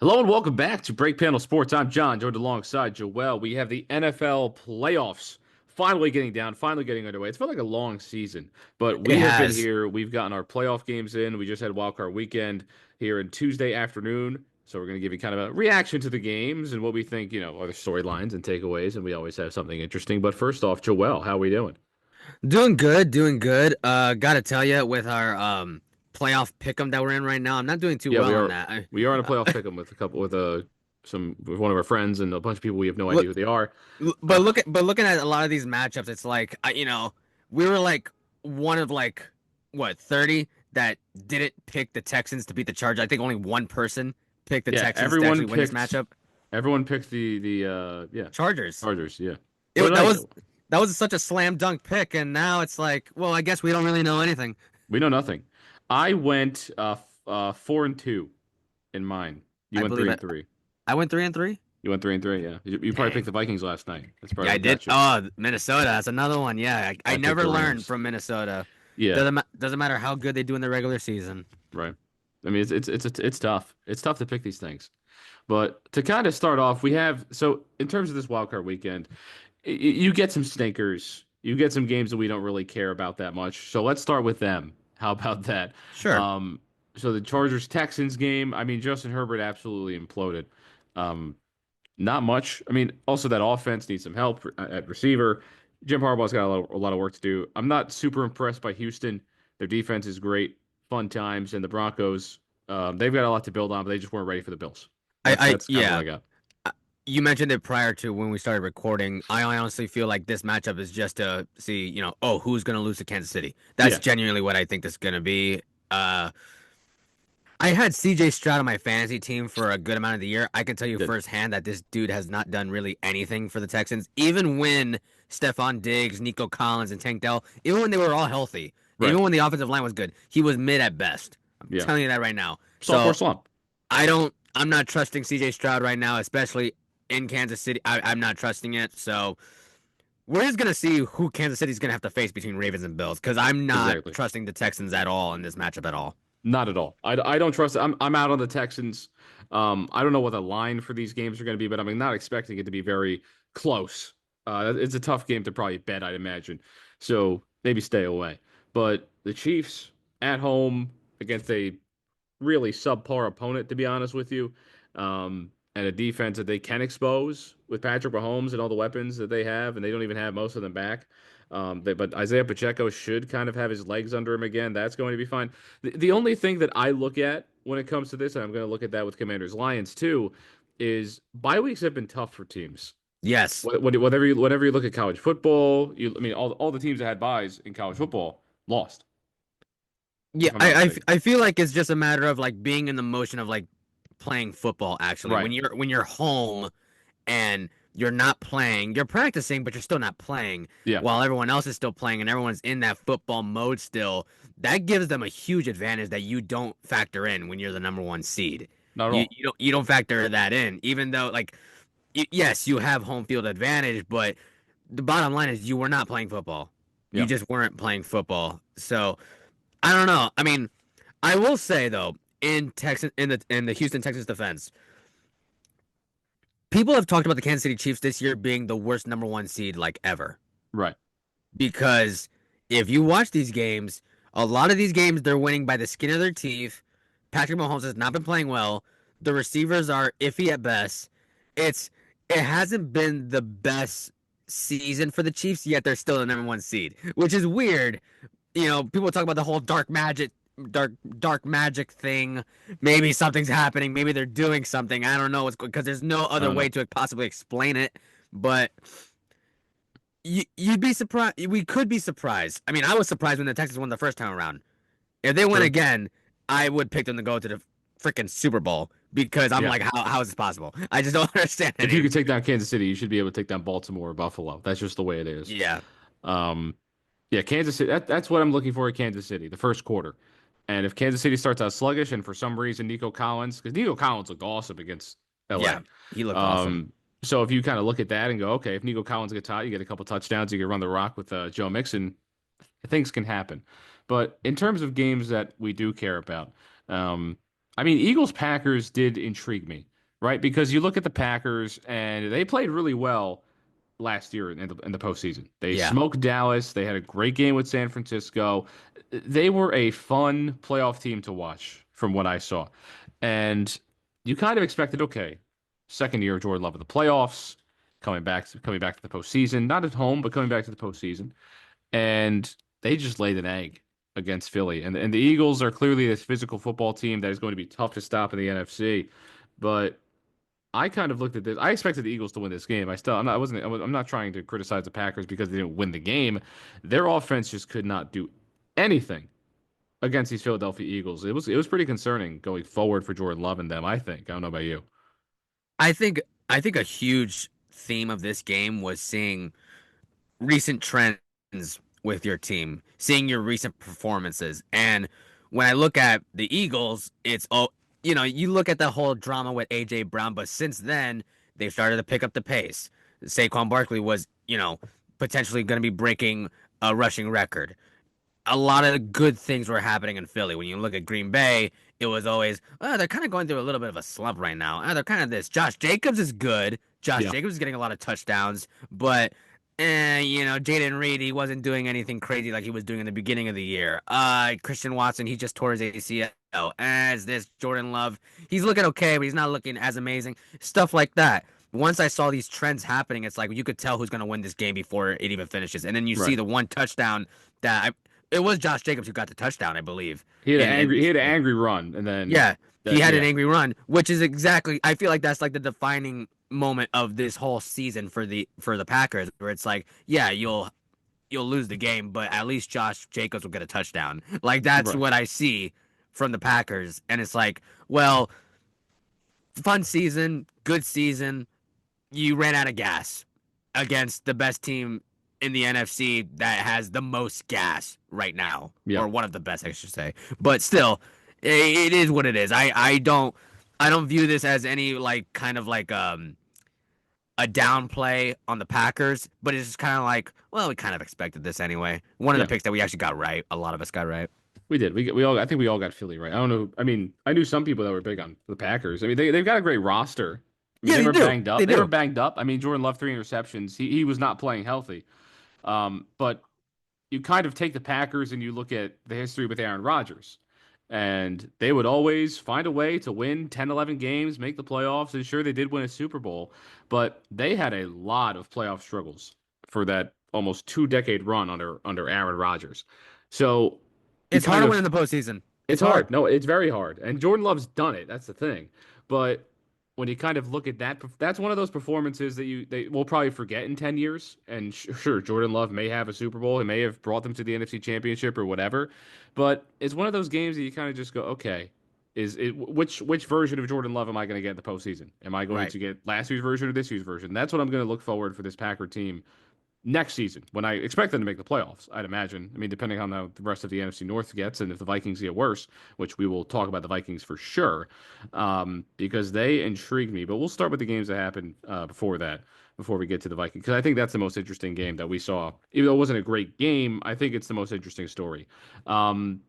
Hello and welcome back to Break Panel Sports. I'm John, joined alongside Joel. We have the NFL playoffs finally getting down, finally getting underway. It's felt like a long season, but It we have been has. here. We've gotten our playoff games in. We just had wildcard weekend here in Tuesday afternoon. So we're going to give you kind of a reaction to the games and what we think, are the storylines and takeaways. And we always have something interesting. But first off, Joel, how are we doing? Doing good, doing good. Gotta tell you, with our playoff pick'em that we're in right now, I'm not doing too Yeah, well on that. we are in a Uh, playoff pick'em with a couple with one of our friends and a bunch of people we have no idea look, who they are. but looking at a lot of these matchups, it's like we were like one of like what 30 that didn't pick the Texans to beat the Chargers. I think only one person picked the Yeah, Texans to actually win this matchup. everyone picked the yeah, Chargers. Chargers, yeah. What It did that I was do? that was such a slam dunk pick, and now it's like, well, I guess we don't really know anything. We know nothing. I went 4-2 in mine. You I went believe three it. and three. I went 3-3. You went 3-3, yeah. You probably picked Dang. the Vikings last night. That's probably Yeah, I what did. got you. Oh, Minnesota. That's another one. Yeah, I I picked never the learned Rams. from Minnesota. Yeah, Doesn't matter how good they do in the regular season. right. I mean it's tough. It's tough to pick these things. But to kind of start off, we have so in terms of this wild card weekend, you get some stinkers. You get some games that we don't really care about that much. So let's start with them. How about that? Sure. Um, so the Chargers Texans game, I mean, Justin Herbert absolutely imploded. Um, Not much. I mean, also that offense needs some help at receiver. Jim Harbaugh's got a lot of work to do. I'm not super impressed by Houston. Their defense is great, fun times, and the Broncos, they've got a lot to build on, but they just weren't ready for the Bills. That's kind of what Yeah. I got. You mentioned it prior to when we started recording. I honestly feel like this matchup is just to see, oh, who's going to lose to Kansas City. That's Yeah, genuinely what I think this is going to be. Uh, I had CJ Stroud on my fantasy team for a good amount of the year. I can tell you did. firsthand that this dude has not done really anything for the Texans, even when Stephon Diggs, Nico Collins, and Tank Dell, even when they were all healthy, Right. even when the offensive line was good, he was mid at best. I'm Yeah. telling you that right now. Sophomore So slump. I'm not trusting CJ Stroud right now, especially in Kansas City. I'm not trusting it. So we're just gonna see who Kansas City's gonna have to face between Ravens and Bills, because I'm not Exactly. trusting the Texans at all in this matchup at all. Not at all. I don't trust it. I'm out on the Texans. I don't know what the line for these games are going to be, but I'm not expecting it to be very close. It's a tough game to probably bet, I'd imagine. So maybe stay away. But the Chiefs at home against a really subpar opponent, to be honest with you, and a defense that they can expose with Patrick Mahomes and all the weapons that they have, and they don't even have most of them back. But Isaiah Pacheco should kind of have his legs under him again. That's going to be fine. The only thing that I look at when it comes to this, and I'm going to look at that with Commanders Lions too, is bye weeks have been tough for teams. Yes. Whenever you look at college football, I mean all the teams that had byes in college football lost, Yeah, if I'm not mistaken. I feel like it's just a matter of like being in the motion of like playing football actually. Right. When you're home and you're not playing, you're practicing, but you're still not playing Yeah. while everyone else is still playing and everyone's in that football mode still. That gives them a huge advantage that you don't factor in when you're the number one seed. Not at all. You don't factor that in, even though like yes, you have home field advantage, but the bottom line is you were not playing football. You Yeah. just weren't playing football. So I don't know. I mean, I will say though, in the Houston Texans defense, people have talked about the Kansas City Chiefs this year being the worst number one seed like ever. Right. Because if you watch these games, a lot of these games they're winning by the skin of their teeth. Patrick Mahomes has not been playing well. The receivers are iffy at best. It's it hasn't been the best season for the Chiefs, yet they're still the number one seed, which is weird. People talk about the whole dark magic thing. Maybe something's happening. Maybe they're doing something. I don't know. It's because there's no I other don't way know. to possibly explain it. But you'd be surprised. We could be surprised. I mean, I was surprised when the Texans won the first time around. If they win True. again, I would pick them to go to the freaking Super Bowl because I'm Yeah. like, how is this possible? I just don't understand If you it. could take down Kansas City, you should be able to take down Baltimore or Buffalo. That's just the way it is. Yeah, Um, yeah, Kansas City. That's what I'm looking for at Kansas City, the first quarter. And if Kansas City starts out sluggish, and for some reason Nico Collins, because Nico Collins looked awesome against yeah, LA. he looked awesome. So if you kind of look at that and go, okay, if Nico Collins gets hot, you get a couple touchdowns, you can run the rock with Joe Mixon, things can happen. But in terms of games that we do care about, I mean, Eagles Packers did intrigue me. right? Because you look at the Packers and they played really well last year in the postseason. They Yeah. smoked Dallas. They had a great game with San Francisco. They were a fun playoff team to watch from what I saw. And you kind of expected, okay, second year of Jordan Love in the playoffs, coming back to the postseason, not at home, but coming back to the postseason. And they just laid an egg against Philly. And the Eagles are clearly this physical football team that is going to be tough to stop in the NFC. But I kind of looked at this. I expected the Eagles to win this game. I'm not trying to criticize the Packers because they didn't win the game. Their offense just could not do anything against these Philadelphia Eagles. It was pretty concerning going forward for Jordan Love and them, I think. I don't know about you. I think I think a huge theme of this game was seeing recent trends with your team, seeing your recent performances. And when I look at the Eagles, it's you look at the whole drama with AJ Brown, but since then they've started to pick up the pace. Saquon Barkley was, potentially going to be breaking a rushing record. A lot of good things were happening in Philly. When you look at Green Bay, it was always, they're kind of going through a little bit of a slump right now. They're kind of this. Josh Jacobs is good. Josh Yeah, Jacobs is getting a lot of touchdowns, but Jaden Reed, he wasn't doing anything crazy like he was doing in the beginning of the year. Christian Watson, he just tore his ACL. As this Jordan Love, he's looking okay, but he's not looking as amazing. Stuff like that. Once I saw these trends happening, it's like you could tell who's going to win this game before it even finishes. And then you see right. the one touchdown that it was Josh Jacobs who got the touchdown, I believe. In He this had an game. angry run, and then Yeah, he that had an yeah, angry run, which is exactly. I feel like that's like the defining moment of this whole season for the Packers, where it's like, yeah, you'll lose the game, but at least Josh Jacobs will get a touchdown. Like that's right. what I see from the Packers, and it's like, well, fun season, good season. You ran out of gas against the best team in the NFC that has the most gas right now, Yeah. or one of the best, I should say. But still, it is what it is. I don't view this as any like kind of like a downplay on the Packers, but it's just kind of like, well, we kind of expected this anyway. One of the Yeah. picks that we actually got right, a lot of us got right. We did. We all. I think we all got Philly right. I don't know. I mean, I knew some people that were big on the Packers. I mean, they've got a great roster. I mean, Yeah, they they were do. banged up. They They were do. banged up. I mean, Jordan Love 3 interceptions. He was not playing healthy. But you kind of take the Packers and you look at the history with Aaron Rodgers, and they would always find a way to win 10, 11 games, make the playoffs. And sure, they did win a Super Bowl, but they had a lot of playoff struggles for that almost 2 decade run under Aaron Rodgers. So you It's kind hard to of win in the postseason. It's it's hard. hard. No, it's very hard. And Jordan Love's done it. That's the thing. But when you kind of look at that, that's one of those performances that they will probably forget in 10 years. And sure, Jordan Love may have a Super Bowl. He may have brought them to the NFC Championship or whatever. But it's one of those games that you kind of just go, okay, is it which version of Jordan Love am I going to get in the postseason? Am I going Right. to get last year's version or this year's version? That's what I'm going to look forward for this Packer team next season when I expect them to make the playoffs, I'd imagine. I mean, depending on how the rest of the NFC North gets and if the Vikings get worse, which we will talk about the Vikings for sure, because they intrigue me. But we'll start with the games that happened before that, before we get to the Vikings, because I think that's the most interesting game that we saw. Even though it wasn't a great game, I think it's the most interesting story. Um,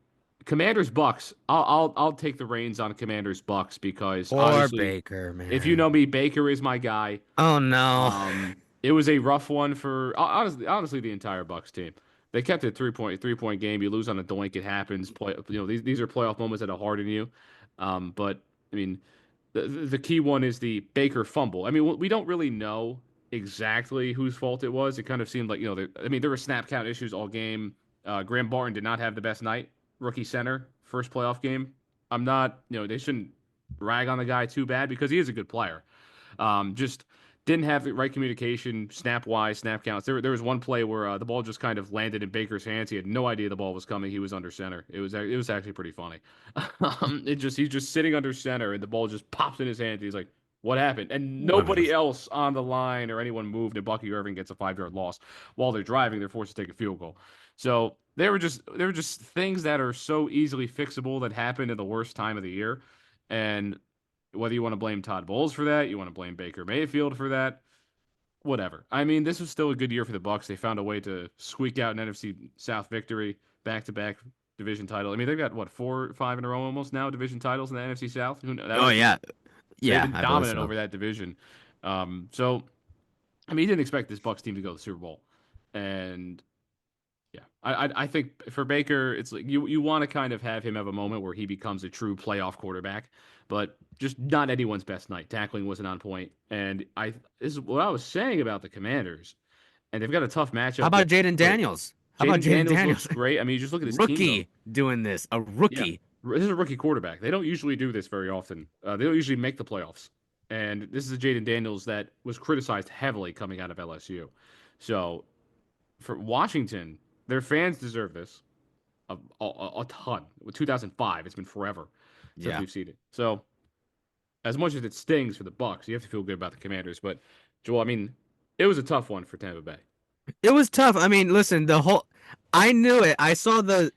Commanders Bucks. I'll take the reins on Commanders Bucks because Poor obviously, Baker, if you know man. me, Baker is my guy. Oh no. It was a rough one for honestly the entire Bucks team. They kept it 3 point game. You lose on a doink, it happens. These are playoff moments that are hard in you. But I mean, the key one is the Baker fumble. I mean, we don't really know exactly whose fault it was. It kind of seemed like I mean, there were snap count issues all game. Graham Barton did not have the best night. Rookie center, first playoff game. I'm not, they shouldn't rag on the guy too bad because he is a good player. Just didn't have the right communication, snap wise, snap counts. There was one play where the ball just kind of landed in Baker's hands. He had no idea the ball was coming. He was under center. It was actually pretty funny. He's just sitting under center and the ball just pops in his hands. He's like, "What happened?" And What nobody was else on the line or anyone moved. And Bucky Irving gets a 5 yard loss while they're driving. They're forced to take a field goal. So they were just things that are so easily fixable that happened in the worst time of the year. And whether you want to blame Todd Bowles for that, you want to blame Baker Mayfield for that, whatever. I mean, this was still a good year for the Bucks. They found a way to squeak out an NFC South victory, back-to-back division title. I mean, they've got what 4 or 5 in a row almost now division titles in the NFC South. Who knows? That Oh might be yeah. They've Yeah, been I believe dominant so. over that division. So I mean, he didn't expect this Bucks team to go to the Super Bowl, and yeah, I think for Baker, it's like you want to kind of have him have a moment where he becomes a true playoff quarterback, but just not anyone's best night. Tackling wasn't on point, and this is what I was saying about the Commanders, and they've got a tough How matchup with about Jaden like Daniels? How about Jaden Jaden Daniels looks Daniels? great. I mean, you just look at his team though. Rookie doing this, a Yeah, rookie. this is a rookie quarterback. They don't usually do this very often. They don't usually make the playoffs, and this is a Jaden Daniels that was criticized heavily coming out of LSU. So for Washington, their fans deserve this a ton. With 2005, it's been forever since Yeah. we've seen it. So as much as it stings for the Bucks, you have to feel good about the Commanders. But Joel, I mean, it was a tough one for Tampa Bay. It was tough. I mean, listen, I knew it. I saw the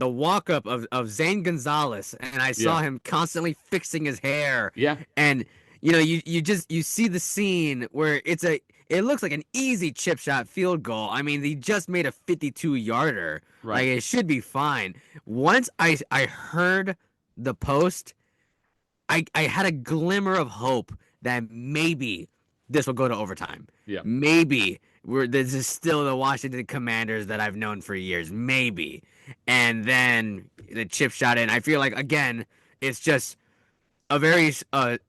walk up of Zane Gonzalez, and I Yeah, saw him constantly fixing his hair. yeah, And you see the scene where it looks like an easy chip shot field goal. I mean, he just made a 52-yarder. Like right. it should be fine. Once I heard the post, I had a glimmer of hope that maybe this will go to overtime. Yeah, Maybe this is still the Washington Commanders that I've known for years. Maybe. And then the chip shot in. I feel like again, it's just a very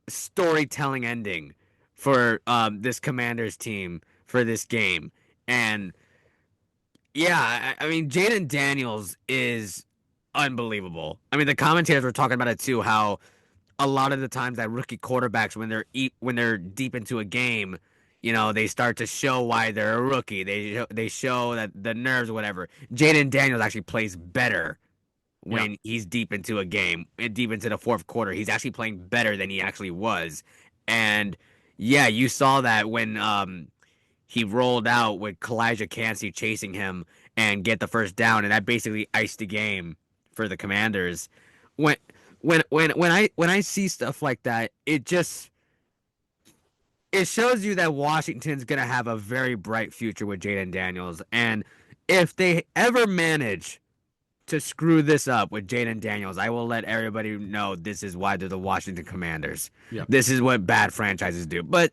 storytelling ending for this Commanders team for this game. And yeah, I mean Jaden Daniels is unbelievable. I mean the commentators were talking about it too, how a lot of the times that rookie quarterbacks when they're deep into a game, they start to show why they're a rookie. They show that the nerves or whatever. Jaden Daniels actually plays better yeah, when he's deep into a game, deep into the fourth quarter. He's actually playing better than he actually was. And yeah, you saw that when he rolled out with Kalijah Cansey chasing him and get the first down, and that basically iced the game for the Commanders. When when I see stuff like that, it shows you that Washington's gonna have a very bright future with Jaden Daniels, and if they ever manage to screw this up with Jaden Daniels, I will let everybody know this is why they're the Washington Commanders. yeah. This is what bad franchises do. But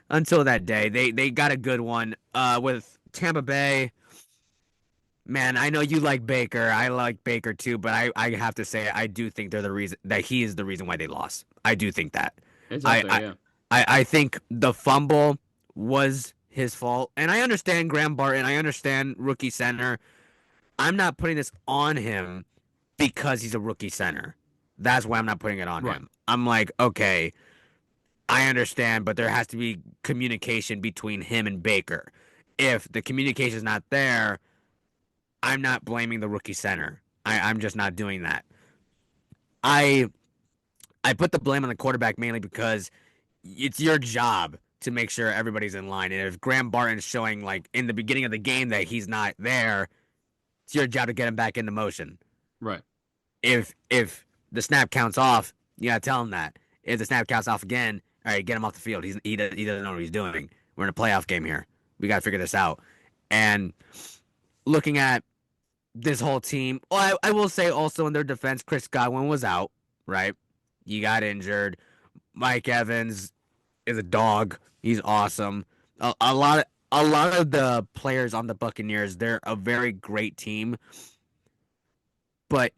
until that day, they got a good one with Tampa Bay. Man, I know you like Baker. I like Baker too, but I have to say I do think they're the reason that he is the reason why they lost. I do think that. It's up I there. I Yeah, I think the fumble was his fault. And I understand Graham Barton. I understand rookie center. I'm not putting this on him because he's a rookie center. That's why I'm not putting it on right. him. I'm like, okay, I understand, but there has to be communication between him and Baker. If the communication is not there, I'm not blaming the rookie center. I'm just not doing that. I I put the blame on the quarterback mainly because it's your job to make sure everybody's in line. And if Graham Barton's showing like in the beginning of the game that he's not there, it's your job to get him back into motion. Right. If the snap counts off, you gotta tell him that. If the snap counts off again, all right, get him off the field. He doesn't know what he's doing. We're in a playoff game here. We gotta figure this out. And looking at this whole team, well, I will say also in their defense, Chris Godwin was out, right? He got injured. Mike Evans is a dog. He's awesome. A lot of the players on the Buccaneers, they're a very great team, but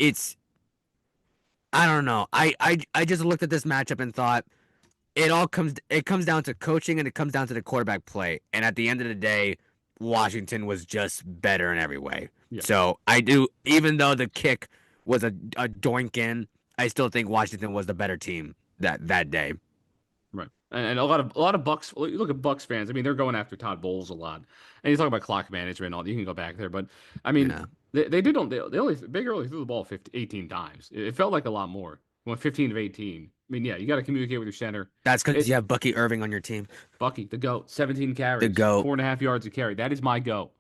I don't know. I just looked at this matchup and thought it comes down to coaching and it comes down to the quarterback play. And at the end of the day, Washington was just better in every way. Yeah. So I do, even though the kick was a doink in, I still think Washington was the better team that day. Right. And a lot of Bucks. You look at Bucks fans. I mean, they're going after Todd Bowles a lot, and you talk about clock management. And all you can go back there, but I mean, Yeah. they did. They only Baker only threw the ball 18 times. It felt like a lot more. Went 15 of 18. I mean, yeah, you got to communicate with your center. That's because It you have Bucky Irving on your team. Bucky, the goat, 17 The carries, GOAT, 4.5 yards a carry. That is my go.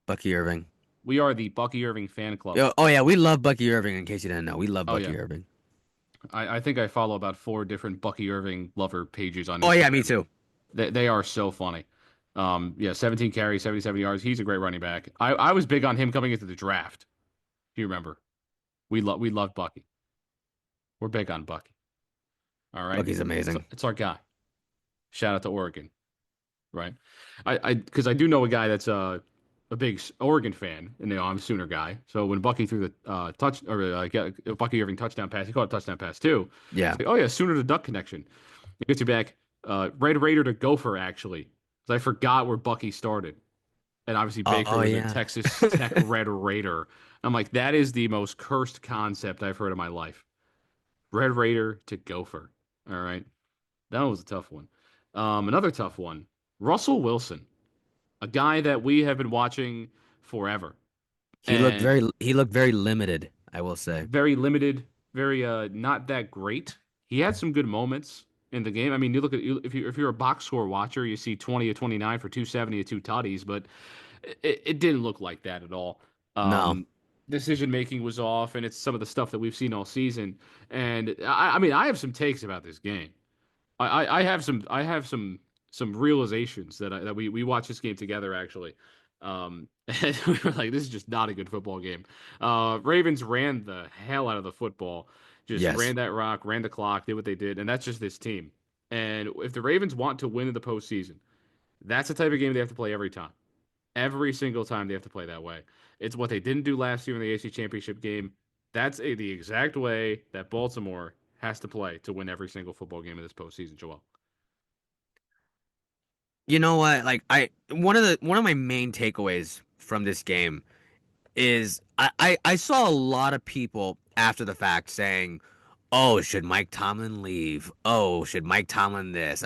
Bucky Irving. We are the Bucky Irving fan club. Yo, oh yeah, we love Bucky Irving. In case you didn't know, we love Oh yeah, Bucky Irving. I think I follow about 4 different Bucky Irving lover pages on Oh yeah, me Instagram. too. They are so funny. Yeah, 17 carries, 77 yards. He's a great running back. I was big on him coming into the draft. Do you remember? We love Bucky. We're big on Bucky. All right, Bucky's so amazing. it's our guy. Shout out to Oregon, right? Because I do know a guy that's a big Oregon fan, and I'm a Sooner guy. So when Bucky threw the Bucky Irving touchdown pass, he caught a touchdown pass too. Yeah. It's like, oh yeah, Sooner to Duck connection. It gets you back. Red Raider to Gopher actually, 'cause I forgot where Bucky started, and obviously Baker Oh was a yeah. Texas Tech Red Raider. I'm like, that is the most cursed concept I've heard in my life. Red Raider to Gopher. All right, that was a tough one. Another tough one. Russell Wilson, a guy that we have been watching forever, and He looked very limited, I will say. very limited, very not that great. He had some good moments in the game. I mean, you look at if you're a box score watcher, you see 20 of 29 for 270 and two tutties, but it didn't look like that at all. No. Decision making was off, and it's some of the stuff that we've seen all season. And I mean, I have some takes about this game. I have some realizations that we watched this game together actually. And we were like, this is just not a good football game. Ravens ran the hell out of the football, just Yes. ran that rock, ran the clock, did what they did, and that's just this team. And if the Ravens want to win in the postseason, that's the type of game they have to play every time. Every single time they have to play that way. It's what they didn't do last year in the AFC Championship game. That's the exact way that Baltimore has to play to win every single football game in this postseason, Joel. You know what? Like I one of my main takeaways from this game is I saw a lot of people after the fact saying, "Oh, should Mike Tomlin leave? Oh, should Mike Tomlin this?"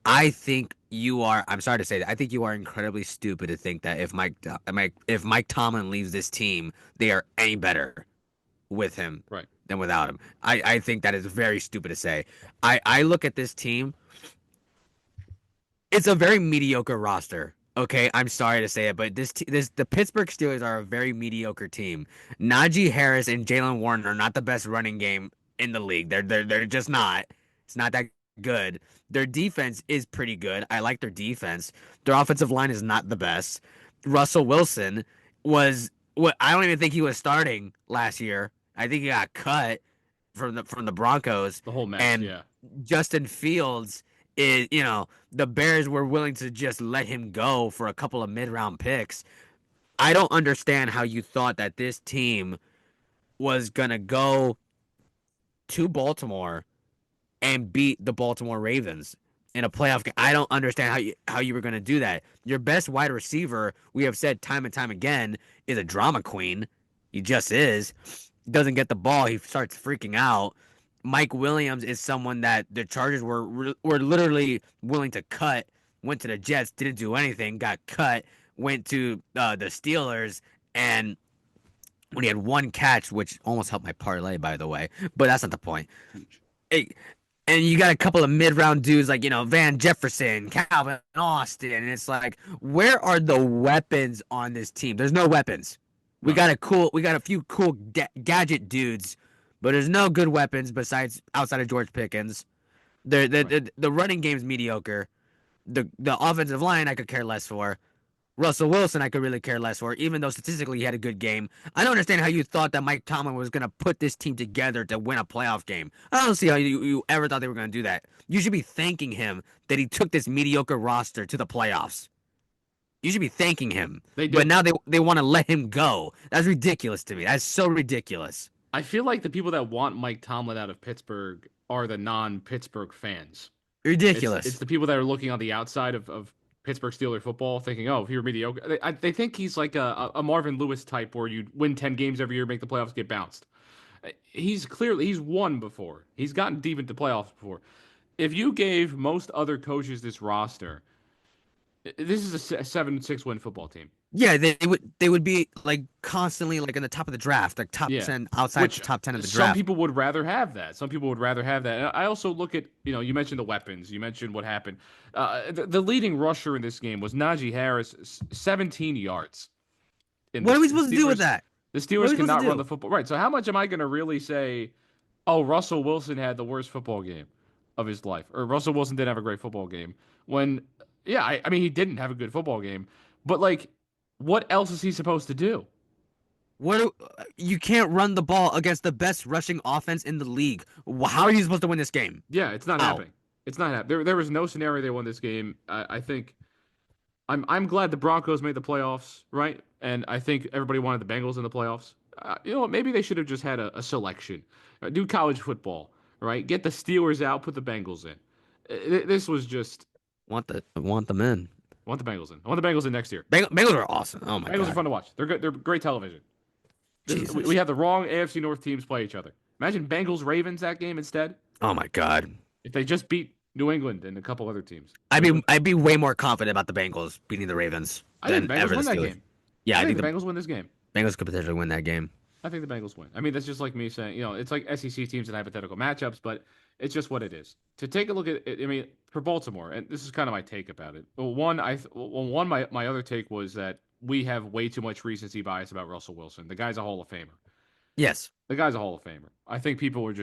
I think you are. I'm sorry to say that. I think you are incredibly stupid to think that if Mike Tomlin leaves this team, they are any better with him Right. than without him. I think that is very stupid to say. I look at this team. It's a very mediocre roster. Okay, I'm sorry to say it, but this the Pittsburgh Steelers are a very mediocre team. Najee Harris and Jalen Warren are not the best running game in the league. They're just not. It's not that good. Their defense is pretty good. I like their defense. Their offensive line is not the best. Russell Wilson was what I don't even think he was starting last year. I think he got cut from the Broncos, The whole mess, and yeah. Justin Fields is, the Bears were willing to just let him go for a couple of mid-round picks. I don't understand how you thought that this team was gonna go to Baltimore and beat the Baltimore Ravens in a playoff game. I don't understand how you were gonna do that. Your best wide receiver, we have said time and time again, is a drama queen. He just is. Doesn't get the ball, he starts freaking out. Mike Williams is someone that the Chargers were literally willing to cut. Went to the Jets, didn't do anything, got cut. Went to the Steelers, and when he had one catch, which almost helped my parlay, by the way, but that's not the point. Huge. It, and you got a couple of mid-round dudes like Van Jefferson, Calvin Austin, and it's like, where are the weapons on this team? There's no weapons. No. We got a few cool gadget dudes, but there's no good weapons besides outside of George Pickens. Right. The running game's mediocre. The offensive line I could care less for. Russell Wilson I could really care less for, even though statistically he had a good game. I don't understand how you thought that Mike Tomlin was gonna put this team together to win a playoff game. I don't see how you ever thought they were gonna do that. You should be thanking him that he took this mediocre roster to the playoffs. You should be thanking him. They But do. now they want to let him go. That's ridiculous to me. That's so ridiculous. I feel like the people that want Mike Tomlin out of Pittsburgh are the non-Pittsburgh fans. It's Ridiculous. the people that are looking on the outside of Pittsburgh Steelers football, thinking, "Oh, if you're mediocre," they think he's like a Marvin Lewis type, where you win 10 games every year, make the playoffs, get bounced. He's won before. He's gotten deep into playoffs before. If you gave most other coaches this roster, this is a 7-6 win football team. Yeah, they would be like constantly like in the top of the draft, like top Yeah. 10 outside the Which top 10 of the some draft. people would rather have that. Some people would rather have that. And I also look at, you mentioned the weapons. You mentioned what happened. The leading rusher in this game was Najee Harris, 17 yards. And the What are we supposed to do with Steelers, that? the What are Steelers we supposed cannot to run do? the football. Right. So how much am I going to really say, oh, Russell Wilson had the worst football game of his life, or Russell Wilson didn't have a great football game? When, yeah, I mean, he didn't have a good football game, but like, what else is he supposed to do? You can't run the ball against the best rushing offense in the league. How are you supposed to win this game? Yeah, it's not How? happening. It's not happening. There was no scenario they won this game. I think I'm glad the Broncos made the playoffs, right? And I think everybody wanted the Bengals in the playoffs. You know what? Maybe they should have just had a selection. Do college football, right? Get the Steelers out, put the Bengals in. This was just Want them in. I want the Bengals in. I want the Bengals in next year. Bengals are awesome. Oh my Bengals are god. fun to watch. They're good. They're great television. We Jesus. have the wrong AFC North teams play each other. Imagine Bengals Ravens that game instead. Oh my god. If they just beat New England and a couple other teams. I'd be way more confident about the Bengals beating the Ravens I think than the Bengals ever the win that Steelers. game. Yeah, I I think think the the Bengals win this game. Bengals could potentially win that game. I think the Bengals win. I mean, that's just like me saying, it's like SEC teams and hypothetical matchups, but it's just what it is. To take a look at it, I mean, for Baltimore, and this is kind of my take about it. My other take was that we have way too much recency bias about Russell Wilson. The guy's a Hall of Famer. Yes. The guy's a Hall of Famer. I think people are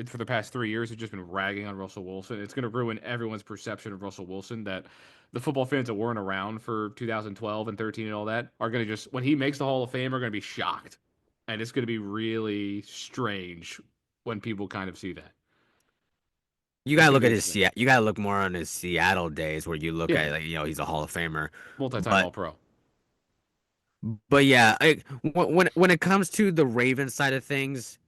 for the past 3 years, have just been ragging on Russell Wilson. It's going to ruin everyone's perception of Russell Wilson. That the football fans that weren't around for 2012 and 13 and all that are going to just, when he makes the Hall of Fame, are going to be shocked. And it's going to be really strange when people kind of see that. You It's gotta going to look be at his interesting. You gotta look more on his Seattle days where you look Yeah, at he's a Hall of Famer. multi-time But All Pro. but yeah, when it comes to the Ravens side of things,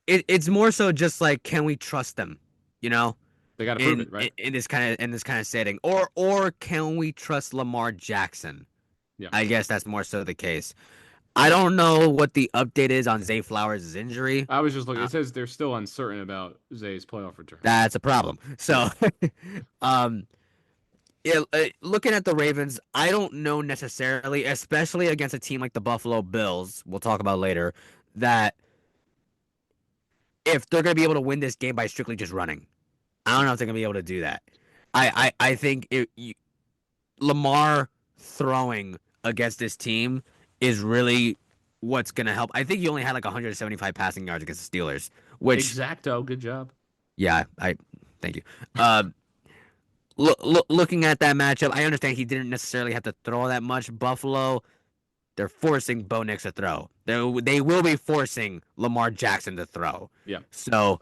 it's more so just like, can we trust them? You know, They got to prove it, right? in this kind of setting, or can we trust Lamar Jackson? Yeah. I guess that's more so the case. I don't know what the update is on Zay Flowers' injury. I was just looking. Uh, It says they're still uncertain about Zay's playoff return. that's a problem. Yeah. So, um, looking at the Ravens, I don't know necessarily, especially against a team like the Buffalo Bills, we'll talk about later, that if they're going to be able to win this game by strictly just running. I don't know if they're going to be able to do that. I think Lamar throwing against this team is really what's going to help. I think he only had like 175 passing yards against the Steelers, which, Exacto. Good job. yeah, thank you. Looking at that matchup, I understand he didn't necessarily have to throw that much. Buffalo, they're forcing Bo Nix to throw. They will be forcing Lamar Jackson to throw. Yeah. So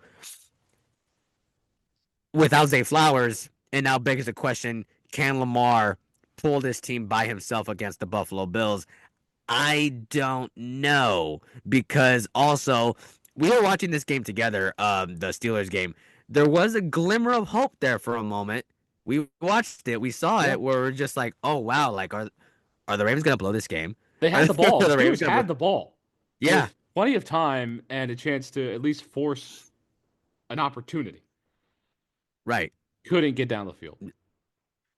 without Zay Flowers, and now begs the question, can Lamar pull this team by himself against the Buffalo Bills? I don't know, because also we were watching this game together, the Steelers game. There was a glimmer of hope there for a moment. We watched it, we saw Yeah. it, where we're just like, oh wow, like are the Ravens gonna blow this game? They Are had the ball. The the Ravens Steelers gonna had blow? the ball Yeah, with plenty of time and a chance to at least force an opportunity. right. Couldn't get down the field.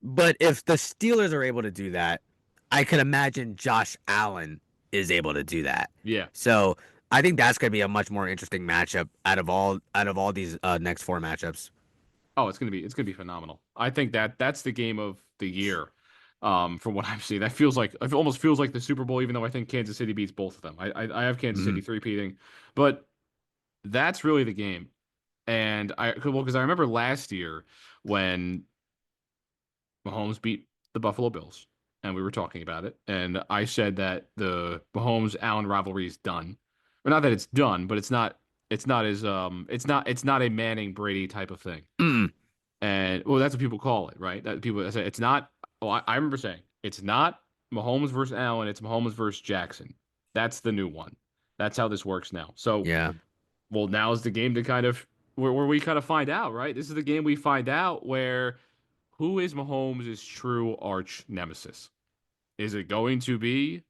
But if the Steelers are able to do that, I could imagine Josh Allen is able to do that. Yeah. So I think that's going to be a much more interesting matchup out of all these next four matchups. Oh, it's gonna be phenomenal. I think that's the game of the year. From what I've seen, that feels like it almost feels like the Super Bowl, even though I think Kansas City beats both of them. I have Kansas Hmm. City three-peating, but that's really the game. And because I remember last year when Mahomes beat the Buffalo Bills, and we were talking about it, and I said that the Mahomes Allen rivalry is done. Or not that it's done, but it's not a Manning Brady type of thing. Mm. And well, that's what people call it, right? That people say it's not. Oh, I remember saying it's not Mahomes versus Allen, it's Mahomes versus Jackson. That's the new one. That's how this works now. So, Yeah. well, now is the game to kind of where we kind of find out, right? This is the game we find out where who is Mahomes' true arch nemesis? Is it going to be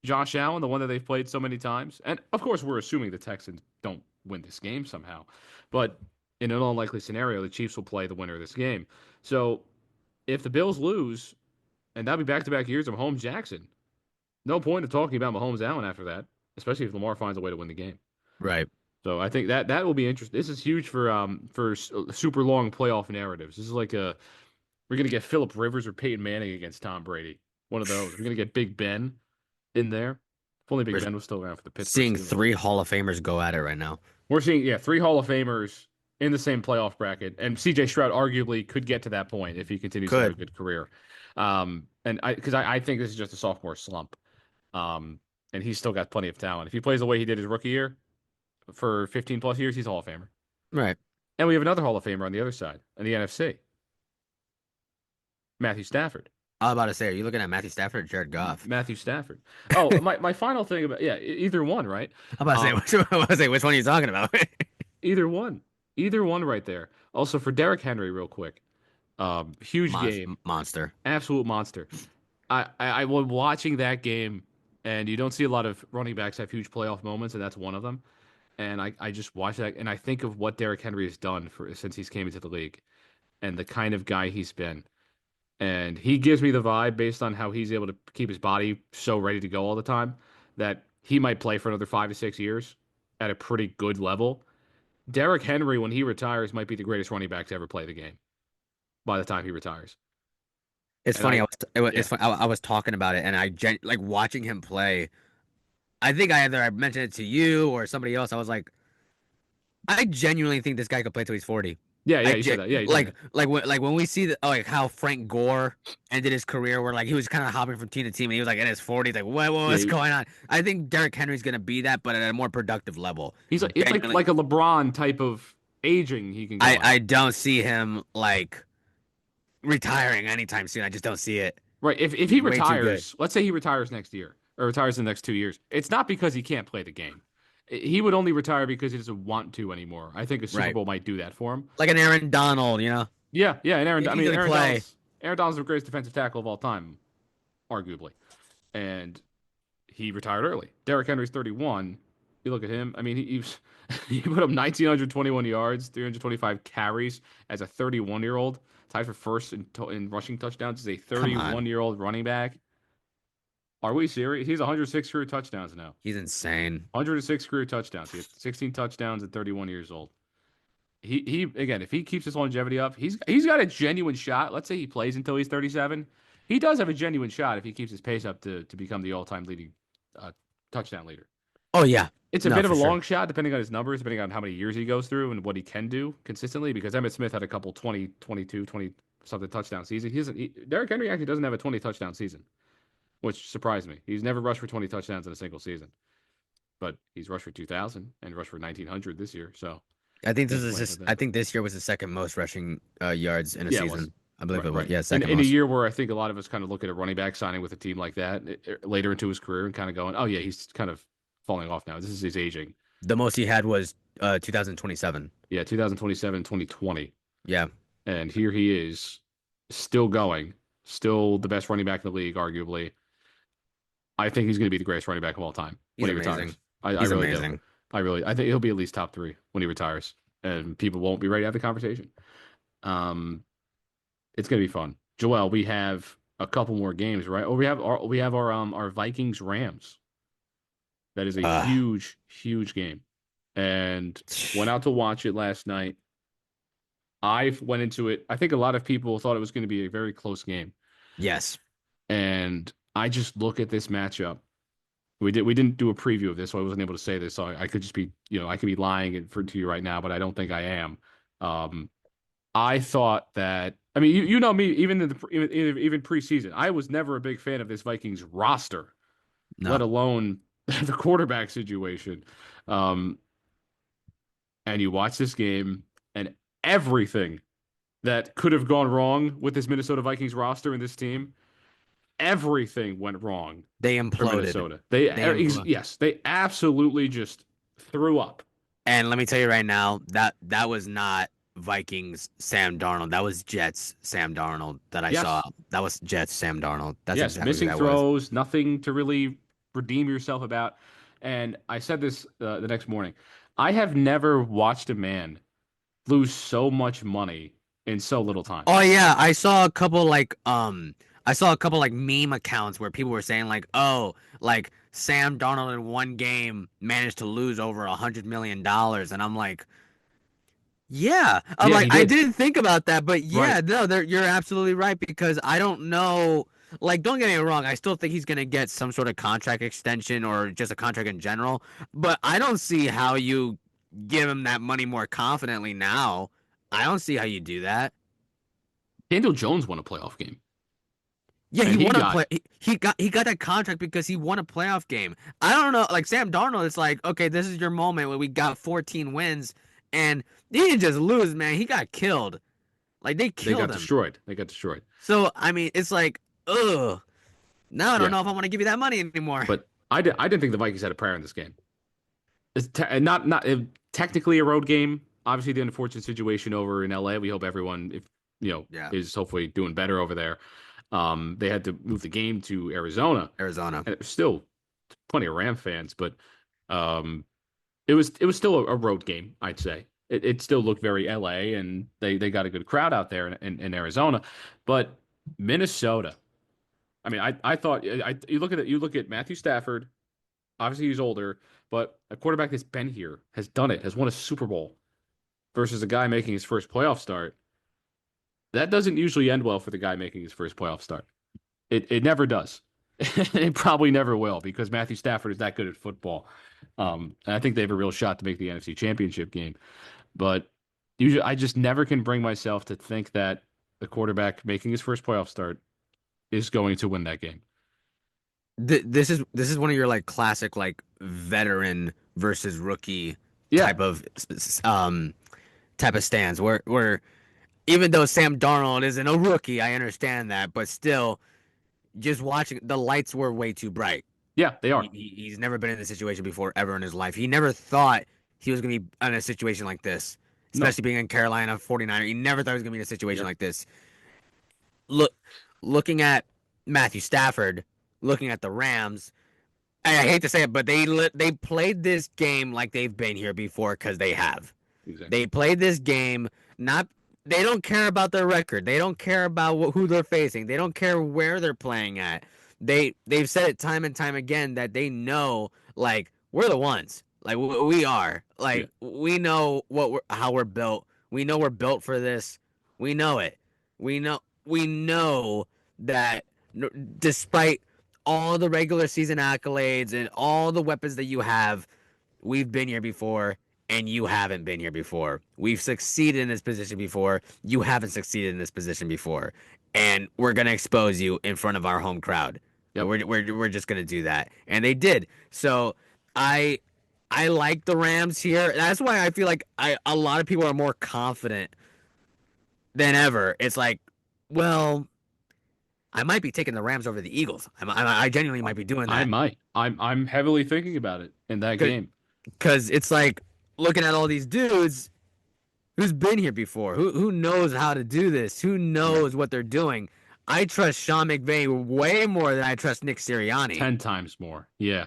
Josh Allen, the one that they've played so many times? And of course, we're assuming the Texans don't win this game somehow. But in an unlikely scenario, the Chiefs will play the winner of this game. So if the Bills lose, and that'll be back-to-back years of Mahomes Jackson, no point of talking about Mahomes Allen after that, especially if Lamar finds a way to win the game. Right. So I think that will be interesting. This is huge for super long playoff narratives. This is like we're gonna get Philip Rivers or Peyton Manning against Tom Brady. One of those. We're gonna get Big Ben in there. If only Big We're Ben was still around for the Pittsburgh seeing Steelers. three Hall of Famers go at it right now. We're seeing, yeah, three Hall of Famers in the same playoff bracket, and C.J. Stroud arguably could get to that point if he continues to have a Could. good career. And I think this is just a sophomore slump. Um, and he's still got plenty of talent. If he plays the way he did his rookie year for 15 plus years, he's a Hall of Famer. Right. And we have another Hall of Famer on the other side, in the NFC, Matthew Stafford. I was about to say, are you looking at Matthew Stafford or Jared Goff? Matthew Stafford. Oh, my final thing about yeah, either one, right? I'm about to say, Um, I was about to say, which one are you talking about? either one, either one right there. Also for Derrick Henry, real quick. Huge game, Monster. absolute monster. I was watching that game, and you don't see a lot of running backs have huge playoff moments, and that's one of them. And I just watch that, and I think of what Derrick Henry has done for since he's came into the league, and the kind of guy he's been. And he gives me the vibe based on how he's able to keep his body so ready to go all the time that he might play for another 5 to 6 years at a pretty good level. Derrick Henry, when he retires, might be the greatest running back to ever play the game by the time he retires. It's And funny. I, It's yeah, fun, I was talking about it, and like watching him play. I think I mentioned it to you or somebody else. I was like, I genuinely think this guy could play till he's 40. yeah, you said that. Yeah, you told me that. Like when we see like how Frank Gore ended his career, where like he was kind of hopping from team to team, and he was like in his 40s, like what's Yeah, going on? I think Derrick Henry's gonna be that, but at a more productive level. he's Genuinely, like a LeBron type of aging he can go at. I don't see him like retiring anytime soon. I just don't see it. Right. If he He's way too good. retires, let's say he retires next year or retires in the next 2 years, it's not because he can't play the game. He would only retire because he doesn't want to anymore. I think a Super Right. Bowl might do that for him. Like an Aaron Donald, Yeah, yeah. And He I can mean, easily play. Aaron Donald's the greatest defensive tackle of all time, arguably, and he retired early. Derrick Henry's 31. You look at him. I mean, he put up 1,921 yards, 325 carries as a 31-year-old, tied for first in rushing touchdowns as a Come on. 31-year-old running back. Are we serious? He's 106 career touchdowns now. He's insane. 106 career touchdowns. He has 16 touchdowns at 31 years old. He again, if he keeps his longevity up, he's got a genuine shot. Let's say he plays until he's 37. He does have a genuine shot if he keeps his pace up to become the all-time leading uh, touchdown leader. Oh yeah. It's a No, bit of for a sure. long shot depending on his numbers, depending on how many years he goes through and what he can do consistently because Emmitt Smith had a couple 20, 22, 20 something touchdown season. Derrick Henry actually doesn't have a 20 touchdown season, which surprised me. He's never rushed for 20 touchdowns in a single season, but he's rushed for 2,000 and rushed for 1,900 this year. So I think this can't is complain just about I that. think this year was the second most rushing yards in a Yeah, it was. season. I believe Right, it was. right. Yeah, In second in a most. year where I think a lot of us kind of look at a running back signing with a team like that later into his career and kind of going, oh yeah, he's kind of falling off now. This is his aging. The most he had was 2027. Yeah, 2027, 2020. Yeah, And here he is, still going, still the best running back in the league, arguably. I think he's going to be the greatest running back of all time he's when he amazing. retires. I He's really do. amazing. I think he'll be at least top three when he retires, and people won't be ready to have the conversation. Um, it's going to be fun. Joel, we have a couple more games, right? Oh, we have our Vikings Rams. That is a Uh, huge, huge game, and went out to watch it last night. I went into it. I think a lot of people thought it was going to be a very close game. yes. And I just look at this matchup. We didn't do a preview of this, so I wasn't able to say this. So I could just be, I could be lying to you right now, but I don't think I am. Um, I thought that. I mean, you know me. Even in even preseason, I was never a big fan of this Vikings roster, let No. alone the quarterback situation. Um, and you watch this game, and everything that could have gone wrong with this Minnesota Vikings roster and this team, everything went wrong They for imploded. Minnesota. They imploded. Yes, they absolutely just threw up. And let me tell you right now, that was not Vikings Sam Darnold. That was Jets Sam Darnold that I saw. Yes, That was Jets Sam Darnold. That's yes, exactly who missing that was. throws, nothing to really redeem yourself about. And I said this the next morning. I have never watched a man lose so much money in so little time. Oh yeah, I saw a couple like meme accounts where people were saying like, oh, like Sam Darnold in one game managed to lose over $100 million, and I'm like, yeah, I'm Yeah, like, he I did. didn't think about that, but Right. yeah, no, you're absolutely right because I don't know. Like, don't get me wrong, I still think he's gonna get some sort of contract extension or just a contract in general, but I don't see how you give him that money more confidently now. I don't see how you do that. Daniel Jones won a playoff game. Yeah, he and he won a got play. it. He got that contract because he won a playoff game. I don't know, like Sam Darnold. It's like, okay, this is your moment where we got 14 wins, and he didn't just lose, man. He got killed. Like they They killed got him. destroyed. They got destroyed. So I mean, it's like, ugh. Now I don't Yeah, know if I want to give you that money anymore. but I didn't think the Vikings had a prayer in this game. Not technically a road game. Obviously, the unfortunate situation over in LA. We hope everyone, if Yeah, is hopefully doing better over there. They had to move the game to Arizona, Arizona. and it was still plenty of Ram fans, but um, it was still a road game. I'd say it still looked very LA, and they got a good crowd out there in Arizona, but Minnesota. I mean, I thought you look at Matthew Stafford. Obviously, he's older, but a quarterback that's been here, has done it, has won a Super Bowl versus a guy making his first playoff start. That doesn't usually end well for the guy making his first playoff start. It never does. It probably never will because Matthew Stafford is that good at football. And I think they have a real shot to make the NFC Championship game. But usually, I just never can bring myself to think that the quarterback making his first playoff start is going to win that game. This is one of your like classic like veteran versus rookie Yeah, type of type of stands where even though Sam Darnold isn't a rookie, I understand that, but still, just watching the lights were way too bright. yeah, they are. He's never been in this situation before ever in his life. He never thought he was gonna be in a situation like this, No. especially being in Carolina 49er. He never thought he was gonna be in a situation Yep. like this. Look, looking at Matthew Stafford, looking at the Rams. I hate to say it, but they played this game like they've been here before because they have. Exactly. They played this game not. They don't care about their record. They don't care about who they're facing. They don't care where they're playing at. They've said it time and time again that they know like we're the ones. Like we are. Yeah. Like we know how we're built. We know we're built for this. We know it. We know that despite all the regular season accolades and all the weapons that you have, we've been here before and you haven't been here before. We've succeeded in this position before. You haven't succeeded in this position before. And we're going to expose you in front of our home crowd. Yep. We're just going to do that. And they did. So I I like the Rams here. That's why I feel like a lot of people are more confident than ever. It's like, well, I might be taking the Rams over the Eagles. I genuinely might be doing I that might. I'm heavily thinking about it in that game. because it's like looking at all these dudes who's been here before, who knows how to do this, who Yeah. knows what they're doing. I trust Sean McVay way more than I trust Nick Sirianni. 10 times more. Yeah.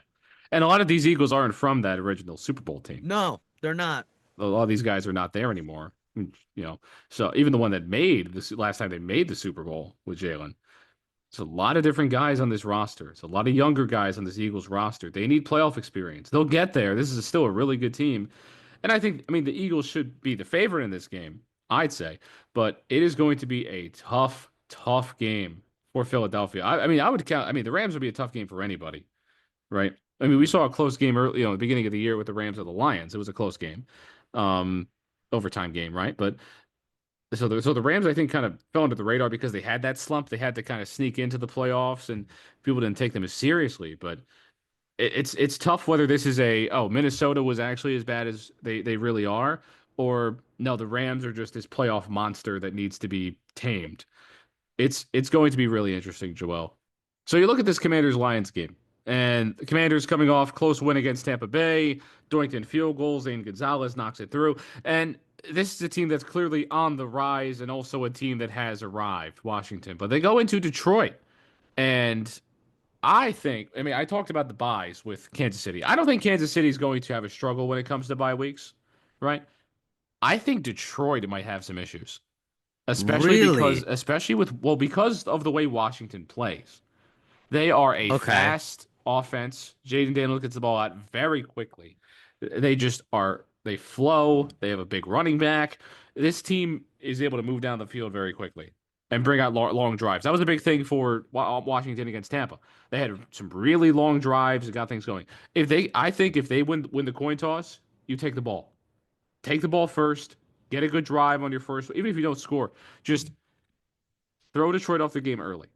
And a lot of these Eagles aren't from that original Super Bowl team. No, they're not. A lot of these guys are not there anymore. You know, so even the one that made this last time they made the Super Bowl with Jalen, it's a lot of different guys on this roster. It's a lot of younger guys on this Eagles roster. They need playoff experience. They'll get there. This is still a really good team. And I mean, the Eagles should be the favorite in this game, I'd say. But it is going to be a tough, tough game for Philadelphia. I mean, I would count, I mean, the Rams would be a tough game for anybody, right? I mean, we saw a close game early, the beginning of the year with the Rams or the Lions. It was a close game, um, overtime game, right? But so the Rams, I think, kind of fell under the radar because they had that slump. They had to kind of sneak into the playoffs, and people didn't take them as seriously. But it's tough whether this is Minnesota was actually as bad as they really are, or no, the Rams are just this playoff monster that needs to be tamed. It's going to be really interesting, Joel. So you look at this Commanders Lions game, and the Commanders coming off close win against Tampa Bay, doinked in field goals, Zane Gonzalez knocks it through, and this is a team that's clearly on the rise and also a team that has arrived, Washington. But they go into Detroit, and I mean, I talked about the buys with Kansas City. I don't think Kansas City is going to have a struggle when it comes to bye weeks, right? I think Detroit might have some issues, Really? because of the way Washington plays. They are a Okay. fast offense. Jaden Daniels gets the ball out very quickly. They just are, they flow. They have a big running back. This team is able to move down the field very quickly and bring out long drives. That was a big thing for Washington against Tampa. They had some really long drives and got things going. I think if they win the coin toss, you take the ball. Take the ball first. Get a good drive on your first, even if you don't score. Just throw Detroit off the game early.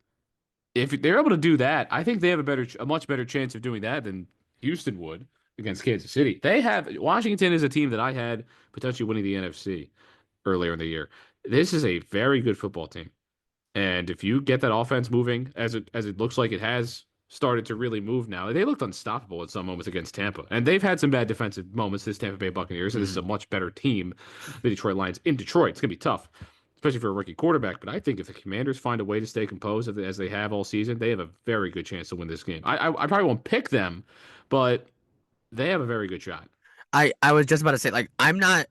if they're able to do that, I think they have a much better chance of doing that than Houston would against Kansas City. They have Washington is a team that I had potentially winning the NFC earlier in the year. This is a very good football team. And if you get that offense moving as it looks like it has started to really move now, they looked unstoppable at some moments against Tampa. And they've had some bad defensive moments, this Tampa Bay Buccaneers, and this is a much better team, the Detroit Lions in Detroit. It's gonna be tough, especially for a rookie quarterback. But I think if the Commanders find a way to stay composed as they have all season, they have a very good chance to win this game. I probably won't pick them, but they have a very good shot. I was just about to say, like, I'm not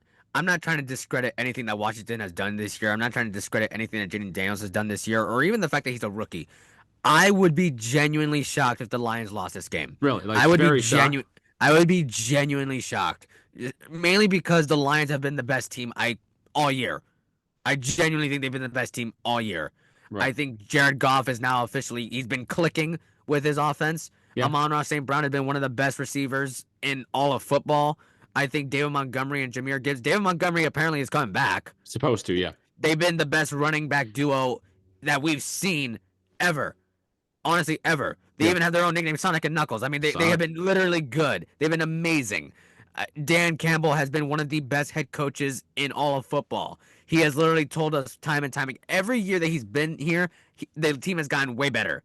trying to discredit anything that Washington has done this year. I'm not trying to discredit anything that Jaden Daniels has done this year, or even the fact that he's a rookie. I would be genuinely shocked if the Lions lost this game. Really, like I would be very shocked. genuine. I would be genuinely shocked, mainly because the Lions have been the best team all year. I genuinely think they've been the best team all year. I Right. think Jared Goff is now officially he's been clicking with his offense. Yeah. Amon-Ra St. Brown has been one of the best receivers in all of football. I think David Montgomery and Jahmyr Gibbs. David Montgomery apparently is coming back. Supposed to, yeah. They've been the best running back duo that we've seen ever. Honestly, ever. They Yeah. even have their own nickname, Sonic and Knuckles. I mean, they have Sonic. been literally good. They've been amazing. Dan Campbell has been one of the best head coaches in all of football. He has literally told us time and time, every year that he's been here, the team has gotten way better.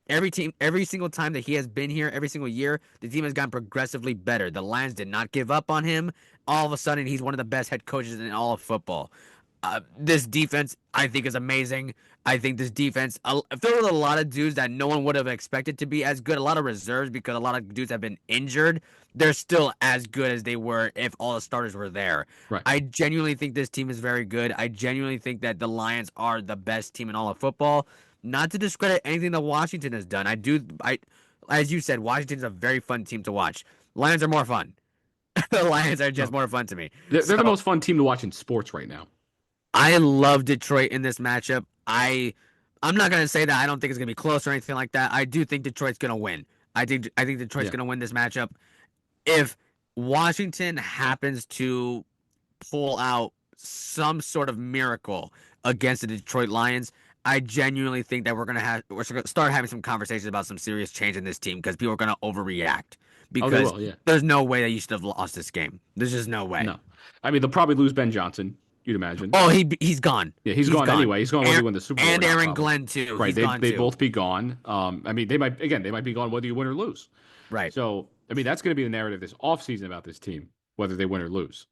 Every single time that he has been here, every single year, the team has gotten progressively better. The Lions did not give up on him. All of a sudden, he's one of the best head coaches in all of football. This defense, I think, is amazing. I think this defense, if there were a lot of dudes that no one would have expected to be as good, a lot of reserves because a lot of dudes have been injured, they're still as good as they were if all the starters were there. Right. I genuinely think this team is very good. I genuinely think that the Lions are the best team in all of football. Not to discredit anything that Washington has done. As you said, Washington's a very fun team to watch. Lions are more fun. The Lions are just No. more fun to me. They're the So most fun team to watch in sports right now. I love Detroit in this matchup. I'm not gonna say that I don't think it's gonna be close or anything like that. I do think Detroit's gonna win. I think Detroit's Yeah. gonna win this matchup. If Washington happens to pull out some sort of miracle against the Detroit Lions, I genuinely think that we're gonna start having some conversations about some serious change in this team because people are gonna overreact. Oh, they Because will, yeah. there's no way that you should have lost this game. There's just no way. No. I mean, they'll probably lose Ben Johnson, you'd imagine. Oh, he's gone. Yeah, he's gone anyway. He's gone whether you win the Super Bowl or And not, Aaron probably. Glenn too. Right. He's They gone they too. both be gone. I mean, they might be gone whether you win or lose. Right. So, I mean, that's going to be the narrative this offseason about this team, whether they win or lose.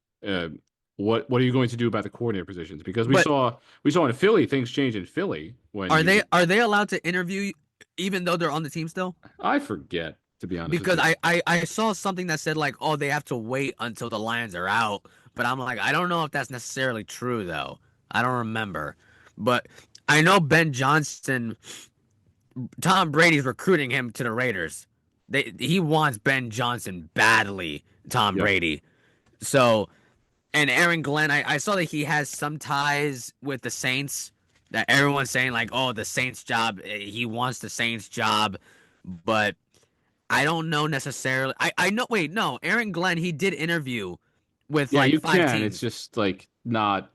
What are you going to do about the coordinator positions? Because But we saw in Philly things change in Philly when are they allowed to interview even though they're on the team still? I forget, to be honest with Because you. I saw something that said like, oh, they have to wait until the Lions are out. But I'm like, I don't know if that's necessarily true though. I don't remember. But I know Ben Johnson, Tom Brady's recruiting him to the Raiders. He wants Ben Johnson badly, Tom Yep. Brady. So, and Aaron Glenn, I saw that he has some ties with the Saints. That everyone's saying like, oh, the Saints job. He wants the Saints job, but I don't know necessarily. I know. Wait, no. Aaron Glenn, he did interview with Yeah, like you five can. It's teams. just like not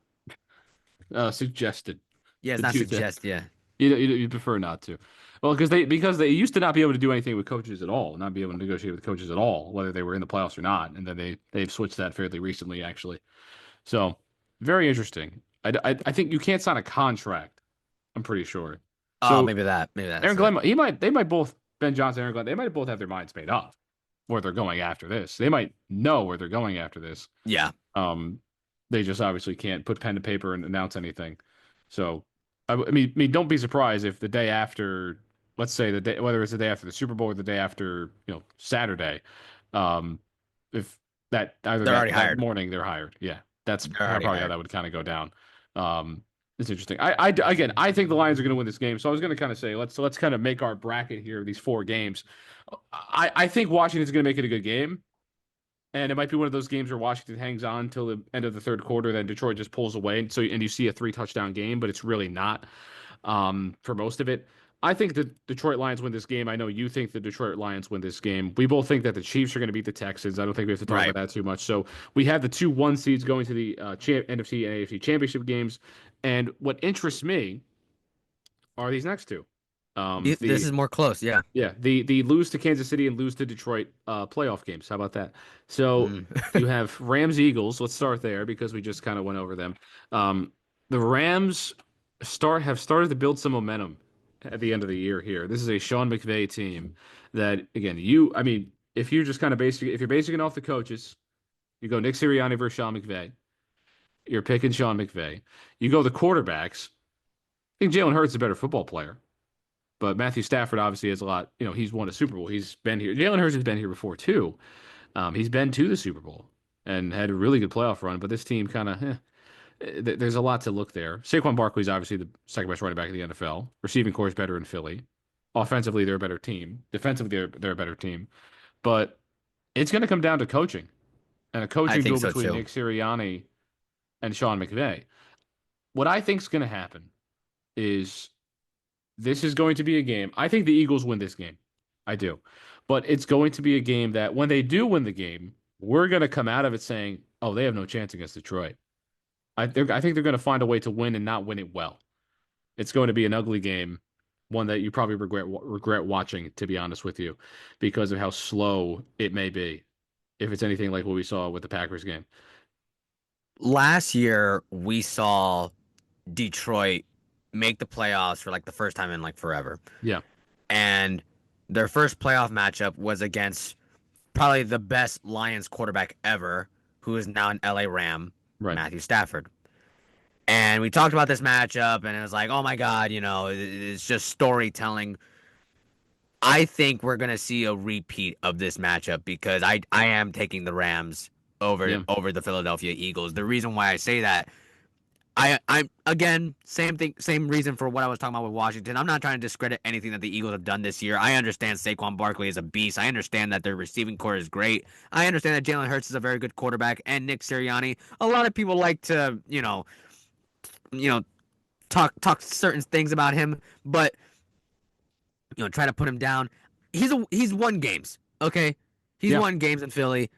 suggested Yeah, it's to not do that. suggest. Yeah, You prefer not to. Well, because they used to not be able to do anything with coaches at all, not be able to negotiate with coaches at all, whether they were in the playoffs or not, and then they've switched that fairly recently, actually. So very interesting. I think you can't sign a contract. I'm pretty sure. oh, So maybe that's Aaron it. Glenn, they might both Ben Johnson, Aaron Glenn, they might both have their minds made up where they're going after this. They might know where they're going after this. Yeah, Um, they just obviously can't put pen to paper and announce anything. So, I mean, don't be surprised if the day after, let's say the day, whether it's the day after the Super Bowl or the day after, Saturday, if that either they're already that hired. morning they're hired. Yeah, that's They're already probably how hired. that would kind of go down. It's interesting. Again, I think the Lions are going to win this game. So I was going to kind of say let's kind of make our bracket here. These four games. I think Washington's going to make it a good game. And it might be one of those games where Washington hangs on till the end of the third quarter, then Detroit just pulls away, and you see a 3-touchdown game, but it's really not for most of it. I think the Detroit Lions win this game. I know you think the Detroit Lions win this game. We both think that the Chiefs are going to beat the Texans. I don't think we have to talk Right. about that too much. So we have the 2-1 seeds going to the NFC and AFC championship games. And what interests me are these next two. This is more close. Yeah. The lose to Kansas City and lose to Detroit playoff games. How about that? So Mm. you have Rams Eagles. Let's start there because we just kind of went over them. Um, the Rams have started to build some momentum at the end of the year here. This is a Sean McVay team that again, if you're just kind of basic, if you're basing it off the coaches, you go Nick Sirianni versus Sean McVay. You're picking Sean McVay. You go the quarterbacks. I think Jalen Hurts is a better football player. But Matthew Stafford obviously has a lot. He's won a Super Bowl. He's been here. Jalen Hurts has been here before too. He's been to the Super Bowl and had a really good playoff run. But this team kind of, there's a lot to look there. Saquon Barkley is obviously the second best running back in the NFL. Receiving core is better in Philly. Offensively, they're a better team. Defensively, they're a better team. But it's going to come down to coaching and a I coaching think duel so between too. Nick Sirianni and Sean McVay. What I think is going to happen is this is going to be a game. I think the Eagles win this game. I do. But it's going to be a game that when they do win the game, we're going to come out of it saying, oh, they have no chance against Detroit. I think they're going to find a way to win and not win it well. It's going to be an ugly game, one that you probably regret watching, to be honest with you, because of how slow it may be, if it's anything like what we saw with the Packers game. Last year we saw Detroit make the playoffs for like the first time in like forever. Yeah, And their first playoff matchup was against probably the best Lions quarterback ever, who is now an LA Ram, right. Matthew Stafford. And we talked about this matchup, and it was like, oh my God, it's just storytelling. I think we're gonna see a repeat of this matchup because I am taking the Rams Yeah. over the Philadelphia Eagles. The reason why I say that, I'm again same thing, same reason for what I was talking about with Washington. I'm not trying to discredit anything that the Eagles have done this year. I understand Saquon Barkley is a beast. I understand that their receiving core is great. I understand that Jalen Hurts is a very good quarterback and Nick Sirianni. A lot of people like to, you know, talk certain things about him, but try to put him down. He's won games, okay? He's Yeah. won games in Philly.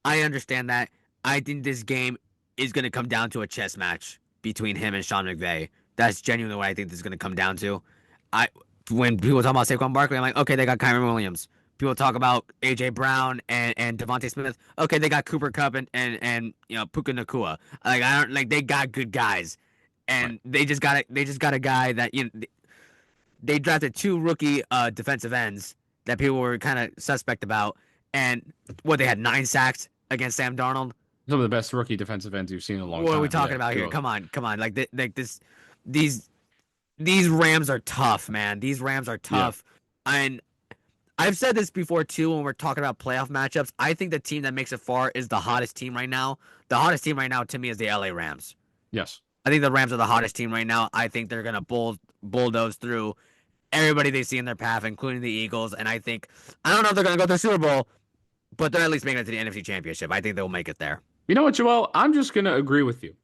I understand that. I think this game is going to come down to a chess match between him and Sean McVay. That's genuinely what I think this is going to come down to. I When people talk about Saquon Barkley, I'm like, okay, they got Kyron Williams. People talk about AJ Brown and Devontae Smith. Okay, they got Cooper Kupp and Puka Nacua. Like I don't like they got good guys, Right. and they just got a guy that they drafted two rookie defensive ends that people were kind of suspect about, and what they had 9 sacks against Sam Darnold. Some of the best rookie defensive ends you've seen in a long What are we time. talking Yeah. about here? Go. Come on, like this, these these Rams are tough, man. These Rams are Yeah. tough, and I've said this before too when we're talking about playoff matchups. I think the team that makes it far is the hottest team right now. The hottest team right now to me is the LA Rams. Yes. I think the Rams are the hottest team right now. I think they're gonna bulldoze through everybody they see in their path, including the Eagles. And I don't know if they're going to go to the Super Bowl, but they're at least making it to the NFC Championship. I think they'll make it there. You know what, Joel? I'm just gonna agree with you.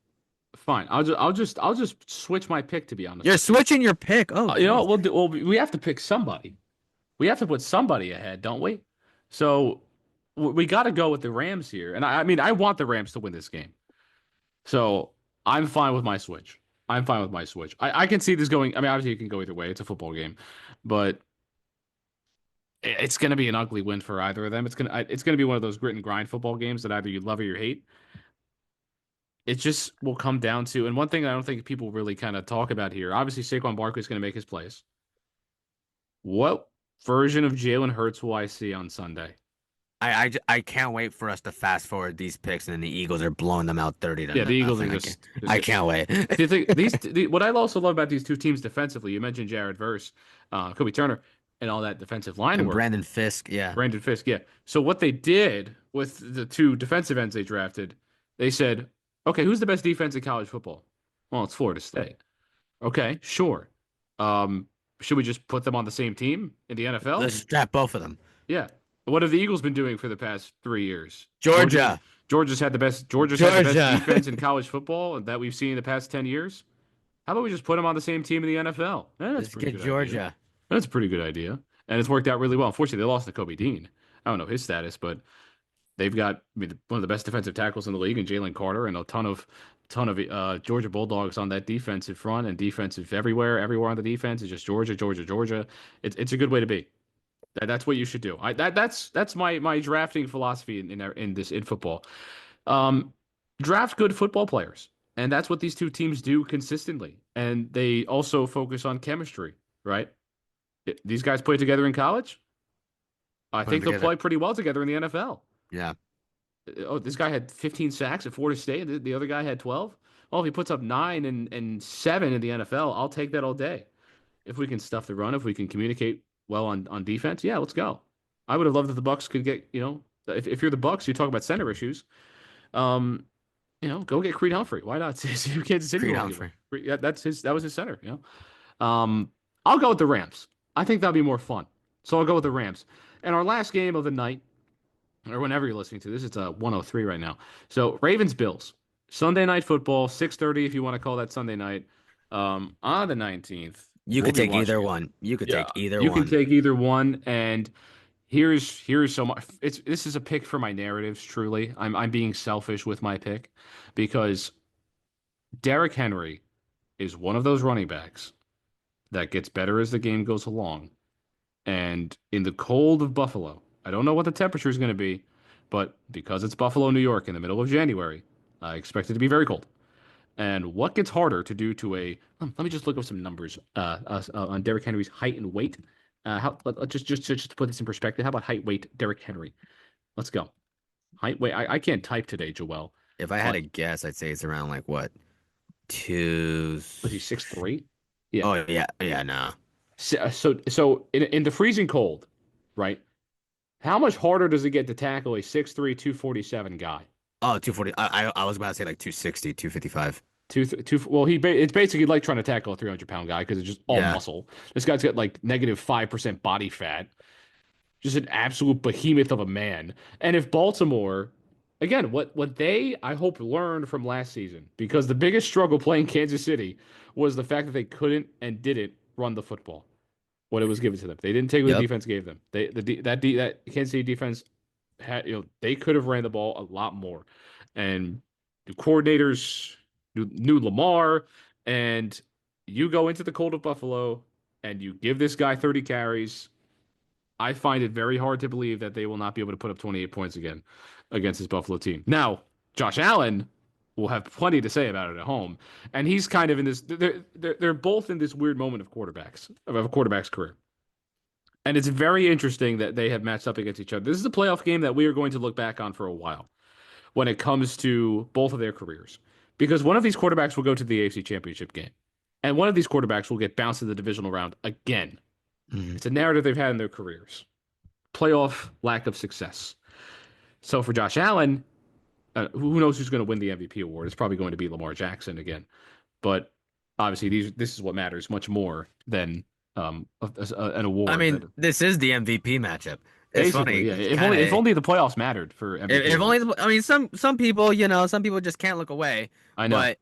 Fine. I'll just switch my pick, to be honest You're with you. switching your pick. Oh, You know jeez. what we'll do? Well, we have to pick somebody. We have to put somebody ahead, don't we? So we got to go with the Rams here. And I mean, I want the Rams to win this game. So I'm fine with my switch. I'm fine with my switch. I can see this going. I mean, obviously, it can go either way. It's a football game, but it's going to be an ugly win for either of them. It's gonna be one of those grit and grind football games that either you love or you hate. It just will come down to, and one thing I don't think people really kind of talk about here. Obviously, Saquon Barkley is going to make his plays. What version of Jalen Hurts will I see on Sunday? I can't wait for us to fast forward these picks, and then the Eagles are blowing them out 30 to Yeah, the Eagles are nothing. just I can't wait. Do you think what I also love about these two teams defensively? You mentioned Jared Verse, Kobe Turner, and all that defensive line And work. Brandon Fisk, yeah. Brandon Fisk, yeah. So what they did with the two defensive ends they drafted, they said, "Okay, who's the best defense in college football?" Well, it's Florida State. Okay, sure. Um, should we just put them on the same team in the NFL? Let's strap both of them. Yeah. What have the Eagles been doing for the past 3 years? Georgia. Georgia's had the best Georgia. defense in college football that we've seen in the past 10 years. How about we just put them on the same team in the NFL? That's a Let's pretty get good idea. Georgia. That's a pretty good idea. And it's worked out really well. Unfortunately, they lost to Kobe Dean. I don't know his status, but They've got, I mean, one of the best defensive tackles in the league, and Jalen Carter, and a ton of Georgia Bulldogs on that defensive front and defensive everywhere on the defense. It's just Georgia, Georgia, Georgia. It's a good way to be. That's what you should do. That's my drafting philosophy in football. Um, Draft good football players, and that's what these two teams do consistently. And they also focus on chemistry, right? These guys played together in college. I Put them think they'll together. play pretty well together in the NFL. Yeah, Oh, this guy had 15 sacks at Florida State. The other guy had 12. Well, if he puts up 9 and 7 in the NFL, I'll take that all day. If we can stuff the run, if we can communicate well on defense, yeah, let's go. I would have loved if the Bucks could get, if you're the Bucks, you talk about center issues. Um, go get Creed Humphrey. Why not? See if Kansas City Creed will give him. Humphrey. Yeah, that was his center, I'll go with the Rams. I think that'll be more fun. So I'll go with the Rams. And our last game of the night, or whenever you're listening to this, it's a 103 right now. So Ravens Bills. Sunday night football, 6:30 if you want to call that Sunday night. On the 19th. You We'll could be take either watching it. one. You could Yeah, take either you can one. take either one, and here's so much. This is a pick for my narratives. Truly, I'm being selfish with my pick because Derrick Henry is one of those running backs that gets better as the game goes along. And in the cold of Buffalo, I don't know what the temperature is going to be, but because it's Buffalo, New York, in the middle of January, I expect it to be very cold. And what gets harder to do to a? Let me just look up some numbers on Derrick Henry's height and weight. Just to put this in perspective, how about height, weight, Derrick Henry? Let's go. Height, weight. I can't type today, Joel, If I had but to guess, I'd say it's around like what, two. was he 6'3"? Yeah. Oh yeah, yeah, no. So in the freezing cold, right? How much harder does it get to tackle a 6'3", 247 guy? Oh, 240. I was about to say like 260, 255. Well, it's basically like trying to tackle a 300-pound guy because it's just all Yeah. muscle. This guy's got like negative 5% body fat, just an absolute behemoth of a man. And if Baltimore, again, what they I hope learned from last season, because the biggest struggle playing Kansas City was the fact that they couldn't and didn't run the football when it was given to them. They didn't take what the Yep. defense gave them. That Kansas City defense had, they could have ran the ball a lot more. And the coordinators knew Lamar, and you go into the cold of Buffalo and you give this guy 30 carries. I find it very hard to believe that they will not be able to put up 28 points again against this Buffalo team. Now, Josh Allen will have plenty to say about it at home, and he's kind of in this. They're both in this weird moment of a quarterback's career, and it's very interesting that they have matched up against each other. This is a playoff game that we are going to look back on for a while when it comes to both of their careers, because one of these quarterbacks will go to the AFC Championship game, and one of these quarterbacks will get bounced in the divisional round again. Mhm. It's a narrative they've had in their careers. Playoff lack of success. So for Josh Allen, who knows who's going to win the MVP award? It's probably going to be Lamar Jackson again. But obviously, this is what matters much more than an I award. mean, this is the MVP matchup. It's Basically, funny. yeah. It's If kind only the playoffs mattered for of MVP if only awards. I mean some people, some people just can't look away. I know. But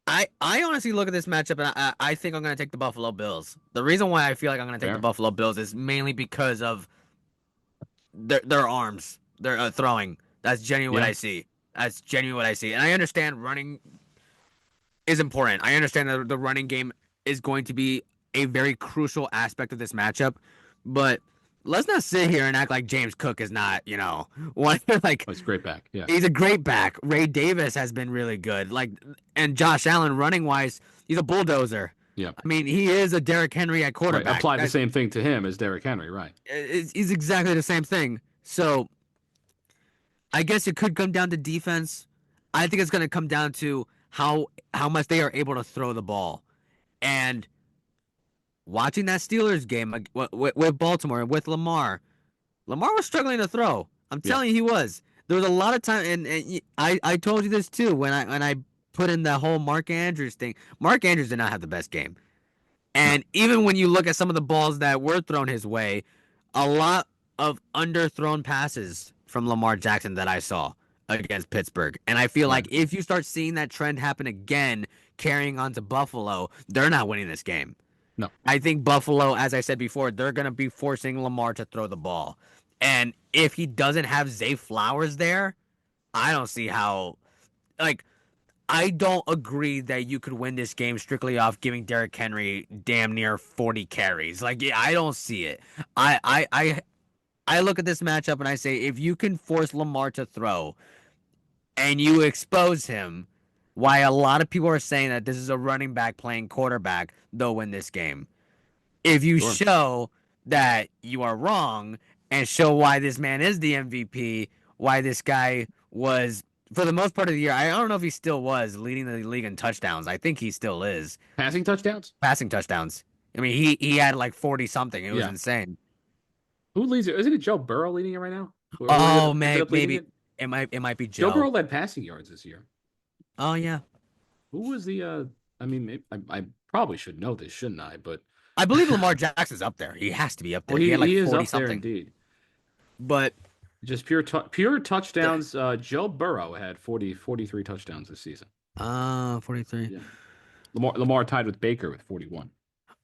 I honestly look at this matchup and I think I'm gonna take the Buffalo Bills. The reason why I feel like I'm gonna take the Fair. Buffalo Bills is mainly because of their arms, their throwing. That's genuine what Yeah. I see. That's genuine what I see. And I understand running is important. I understand that the running game is going to be a very crucial aspect of this matchup, but let's not sit here and act like James Cook is not, one like Oh, it's great back. Yeah. he's a great back. Ray Davis has been really good. And Josh Allen running wise, he's a bulldozer. Yeah. I mean, he is a Derrick Henry at Right. quarterback. Apply the same thing to him as Derrick Henry. Right. He's exactly the same thing. So I guess it could come down to defense. I think it's going to come down to how much they are able to throw the ball. And watching that Steelers game with Baltimore and with Lamar was struggling to throw. I'm Yeah. telling you, he was. There was a lot of time, and I told you this too when I put in the whole Mark Andrews thing. Mark Andrews did not have the best game, No. and even when you look at some of the balls that were thrown his way, a lot of underthrown passes from Lamar Jackson that I saw against Pittsburgh, and I feel Right. like if you start seeing that trend happen again, carrying on to Buffalo, they're not winning this game. No. I think Buffalo, as I said before, they're going to be forcing Lamar to throw the ball. And if he doesn't have Zay Flowers there, I don't see how. Like, I don't agree that you could win this game strictly off giving Derrick Henry damn near 40 carries. Like, yeah, I don't see it. I, I, I, I look at this matchup and I say, if you can force Lamar to throw and you expose him, why a lot of people are saying that this is a running back playing quarterback, they'll win this game. If you Sure. show that you are wrong and show why this man is the MVP, why this guy was, for the most part of the year, I don't know if he still was leading the league in touchdowns. I think he still is. Passing touchdowns? Passing touchdowns. I mean, he had like 40 something. It was Yeah. insane. Who leads it? Isn't it Joe Burrow leading it right now? Or Oh, ended up leading maybe it? it might be Joe Joe. Burrow led passing yards this year. Oh yeah. Who was the I mean, I probably should know this, shouldn't I? But I believe Lamar Jackson's up there. He has to be up well, there. He had like he is 40 up there something. indeed. But Just pure the touchdowns. Joe Burrow had 43 touchdowns this season. 43. Yeah. Lamar tied with Baker with 41.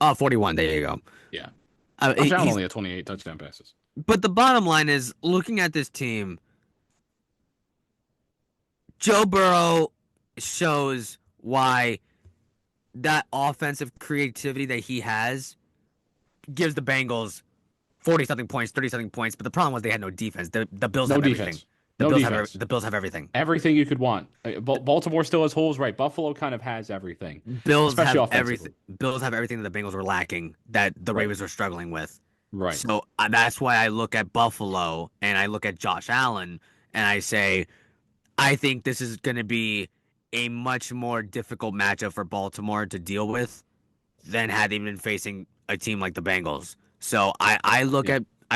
Oh, 41. There you go. Yeah. Josh Allen He's only had 28 touchdown passes. But the bottom line is, looking at this team, Joe Burrow shows why that offensive creativity that he has gives the Bengals 40 something points, 30 something points. But the problem was they had no defense. The Bills No have everything. defense. No defense. The Bills have everything. Everything you could want. Baltimore still has holes, right? Buffalo kind of has everything, Bills especially have offensively. everything. Bills have everything that the Bengals were lacking that the Right. Ravens were struggling with. Right. So that's why I look at Buffalo and I look at Josh Allen and I say, I think this is going to be a much more difficult matchup for Baltimore to deal with than had they been facing a team like the Bengals. So Yeah. I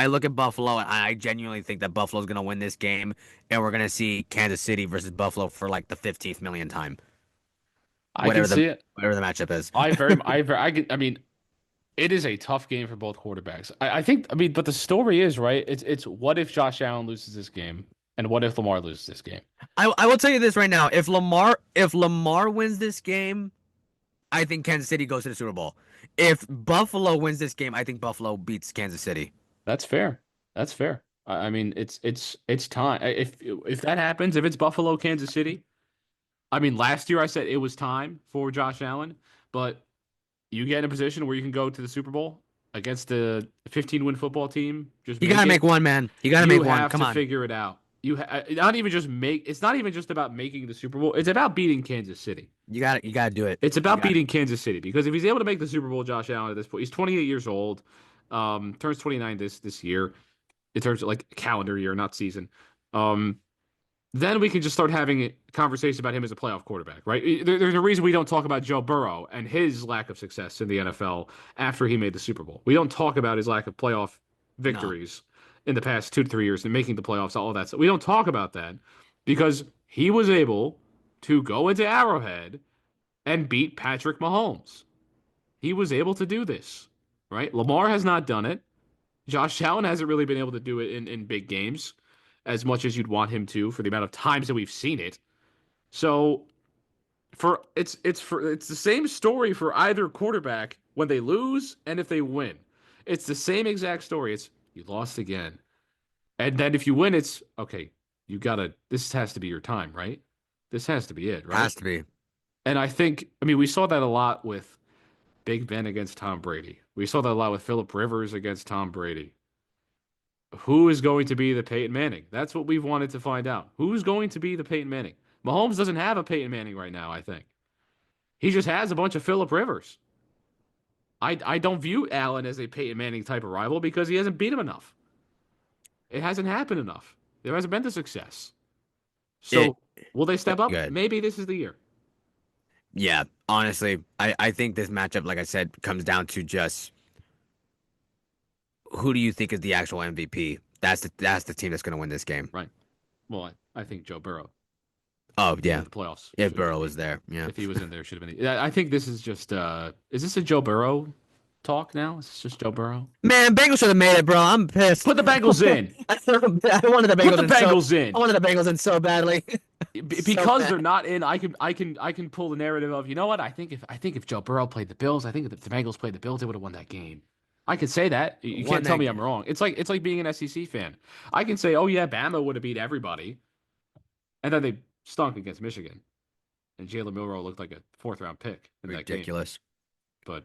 look at Buffalo and I genuinely think that Buffalo's going to win this game and we're going to see Kansas City versus Buffalo for like the 15th millionth time. I can see it. Whatever the matchup is. I mean, it is a tough game for both quarterbacks. I think, I mean, but the story is, right? It's what if Josh Allen loses this game, and what if Lamar loses this game? I will tell you this right now. If Lamar wins this game, I think Kansas City goes to the Super Bowl. If Buffalo wins this game, I think Buffalo beats Kansas City. That's fair. That's fair. I mean, it's time. If that happens, if it's Buffalo, Kansas City, I mean, last year I said it was time for Josh Allen, but you get in a position where you can go to the Super Bowl against a 15-win football team. Just You make gotta it. make one, man. You gotta You make one. have Come to on. figure it out. Not even just make. It's not even just about making the Super Bowl. It's about beating Kansas City. You gotta do it. It's You about got beating Kansas City because if he's able to make the Super Bowl, Josh Allen at this point, he's 28 years old, turns 29 this year, in terms of like calendar year, not season. Then we can just start having a conversation about him as a playoff quarterback, right? There's a reason we don't talk about Joe Burrow and his lack of success in the NFL after he made the Super Bowl. We don't talk about his lack of playoff No. victories in the past 2 to 3 years and making the playoffs, all that stuff. We don't talk about that because he was able to go into Arrowhead and beat Patrick Mahomes. He was able to do this, right? Lamar has not done it. Josh Allen hasn't really been able to do it in big games as much as you'd want him to for the amount of times that we've seen it. So it's the same story for either quarterback when they lose and if they win. It's the same exact story. It's you lost again. And then if you win, it's okay, this has to be your time, right? This has to be it, right? Has to be. And I mean, we saw that a lot with Big Ben against Tom Brady. We saw that a lot with Philip Rivers against Tom Brady. Who is going to be the Peyton Manning? That's what we've wanted to find out. Who's going to be the Peyton Manning? Mahomes doesn't have a Peyton Manning right now, I think. He just has a bunch of Philip Rivers. I don't view Allen as a Peyton Manning type of rival because he hasn't beat him enough. It hasn't happened enough. There hasn't been the success. So will they step up? Good. Maybe this is the year. Yeah, honestly, I think this matchup, like I said, comes down to just who do you think is the actual MVP? That's the team that's going to win this game. Right. Well, I think Joe Burrow. Oh yeah, The playoffs. if Burrow was there, yeah. If he was in there, should have been. I think this is just. Is this a Joe Burrow talk now? Is this just Joe Burrow? Man, Bengals should have made it, bro. I'm pissed. Put the Bengals in. I wanted the Bengals Put the Bengals in. I wanted the Bengals in so badly. Because bad. they're not in. I can pull the narrative of, you know what? I think if Joe Burrow played the Bills, I think if the Bengals played the Bills, they would have won that game. I can say that. You Won can't tell that me I'm game. wrong. It's like being an SEC fan. I can say, oh yeah, Bama would have beat everybody, and then they stunk against Michigan, and Jalen Milroe looked like a fourth round pick in that game. Ridiculous. But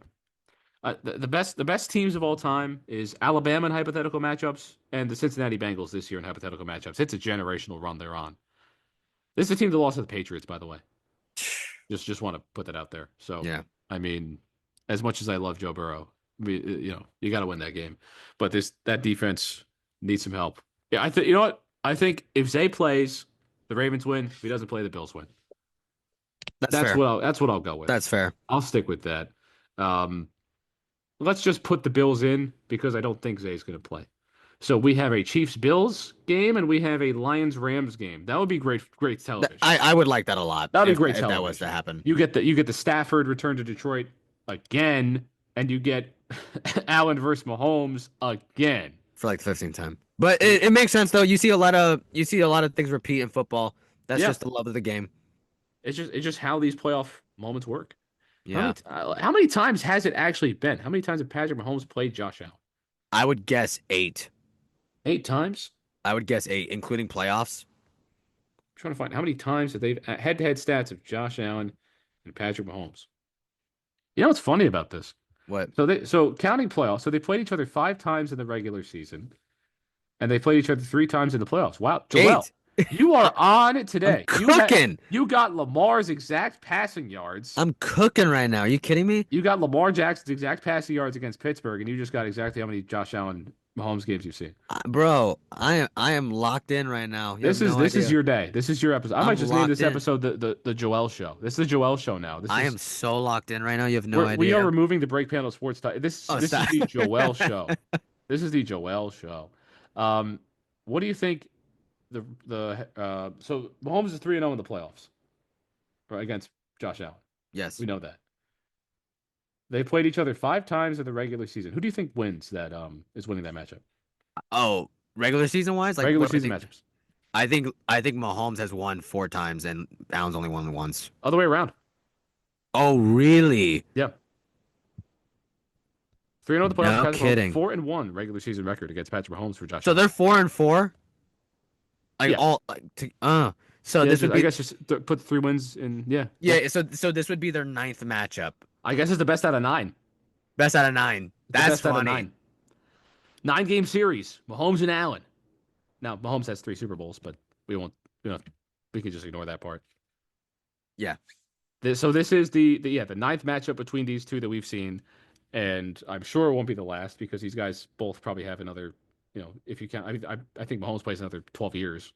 the best teams of all time is Alabama in hypothetical matchups and the Cincinnati Bengals this year in hypothetical matchups. It's a generational run they're on. This is a team that lost to the Patriots, by the way. Just want to put that out there. So, Yeah. I mean, as much as I love Joe Burrow, you got to win that game. But that defense needs some help. Yeah, I think you know what? I think if Zay plays, the Ravens win. If he doesn't play, the Bills win. That's That's fair. what I'll go with. That's fair. I'll stick with that. Um, let's just put the Bills in because I don't think Zay's going to play. So we have a Chiefs Bills game and we have a Lions Rams game. That would be great television. I would like that a lot That would be great if that was to television. happen You get the Stafford return to Detroit again, and you get Allen versus Mahomes again. for like the 15th time. But it makes sense though. You see a lot of things repeat in football. That's Yeah, just the love of the game. it's just how these playoff moments work. Yeah. How many times has it actually been? How many times have Patrick Mahomes played Josh Allen? I would guess 8. 8 times. I would guess 8, including playoffs. I'm trying to find how many times that they've head-to-head stats of Josh Allen and Patrick Mahomes. You know what's funny about this? What? So counting playoffs, so they played each other 5 times in the regular season, and they played each other 3 times in the playoffs. Wow, Joel, 8. you are on it I'm today. cooking. You got Lamar's exact passing yards. I'm cooking right now. Are you kidding me? You got Lamar Jackson's exact passing yards against Pittsburgh, and you just got exactly how many Josh Allen Mahomes games you've seen. Bro, I am locked in right now. You have This is idea. your day. This is your episode. I I'm might just name locked this in. episode the Joel Show. This is the Joel Show now. I am so locked in right now. You have no We are idea. removing the break panel sports time. Oh, This is stop. the Joel Show. This is the Joel Show. What do you think so Mahomes is 3-0 in the playoffs, right, against Josh Allen. Yes. We know that. They played each other 5 times in the regular season. Who do you think wins that is winning that matchup? Oh, regular season wise, like Regular what do I season think? matchups. I think Mahomes has won 4 times and Allen's only won once. Other way around. Oh, really? Yeah. 3-0 in the playoffs. No Patrick Mahomes, kidding. 4-1 regular season record against Patrick Mahomes for Josh So Allen. they're 4-4. Like Yeah. all like so Yeah, this would I be guess just put the 3 wins in. Yeah. yeah, so this would be their 9th matchup. I guess it's the best out of 9. Best out of 9. The That's best out of funny. 9. 9-game series. Mahomes and Allen. Now Mahomes has 3 Super Bowls, but we won't. We can just ignore that part. Yeah. So this is the 9th matchup between these two that we've seen, and I'm sure it won't be the last because these guys both probably have another. If you count, I think Mahomes plays another 12 years,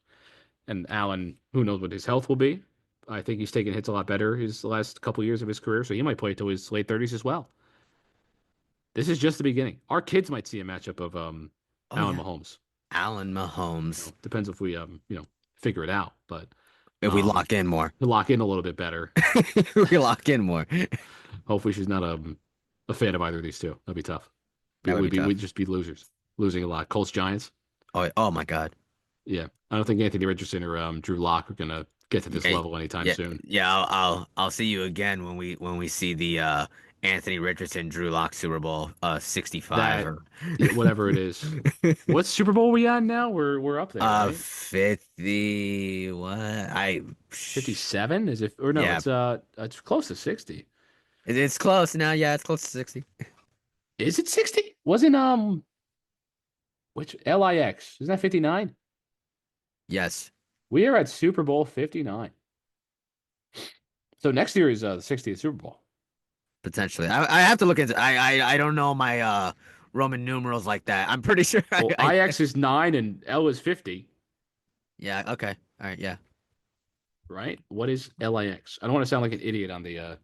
and Allen, who knows what his health will be. I think he's taken hits a lot better his last couple years of his career, so he might play till his late 30s as well. This is just the beginning. Our kids might see a matchup of Oh, Allen yeah. Mahomes. Allen Mahomes. Depends if we figure it out, but If we lock in more. to lock in a little bit better. We lock in more. Hopefully, she's not a fan of either of these two. That'd be tough. That would be tough. We'd just be losers, losing a lot. Colts Giants. Oh my God. Yeah, I don't think Anthony Richardson or Drew Lock are gonna get to this Yeah, level anytime yeah, soon. yeah. I'll see you again when we see the Anthony Richardson Drew Lock Super Bowl 65 That or whatever it is. What Super Bowl are we on now? We're up there, right? 50 what 57? Is it or no? Yeah. It's close to 60. It's close now. Yeah, it's close to 60. Is it 60? Wasn't which LIX? Isn't that 59? Yes. We are at Super Bowl 59. So next year is the 60th Super Bowl. Potentially. I have to look into I don't know my Roman numerals like that. I'm pretty sure Well, IX is 9 and L is 50, Yeah, okay. All right, yeah. right? What is LIX? I don't want to sound like an idiot on the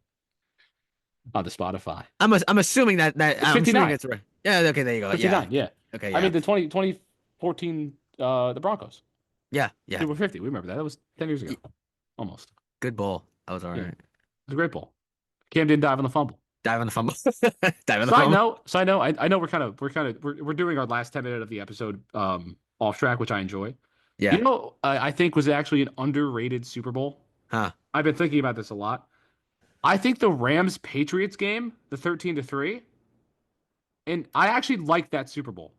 Spotify. I'm assuming that I'm 59. assuming it's right. Yeah, okay, there you go. 59, yeah. Okay, I yeah. mean the 2014 the Broncos. Yeah. Super 50. We remember that. That was 10 years ago. Almost. Good bowl. That was all Yeah. right. It was a great bowl. Cam didn't dive on the fumble. Dive on the fumble. Dive on the fumble. Side note. I know we're doing our last 10 minutes of the episode off track, which I enjoy. Yeah. I think was actually an underrated Super Bowl. Huh. I've been thinking about this a lot. I think the Rams Patriots game, the 13-3, and I actually liked that Super Bowl.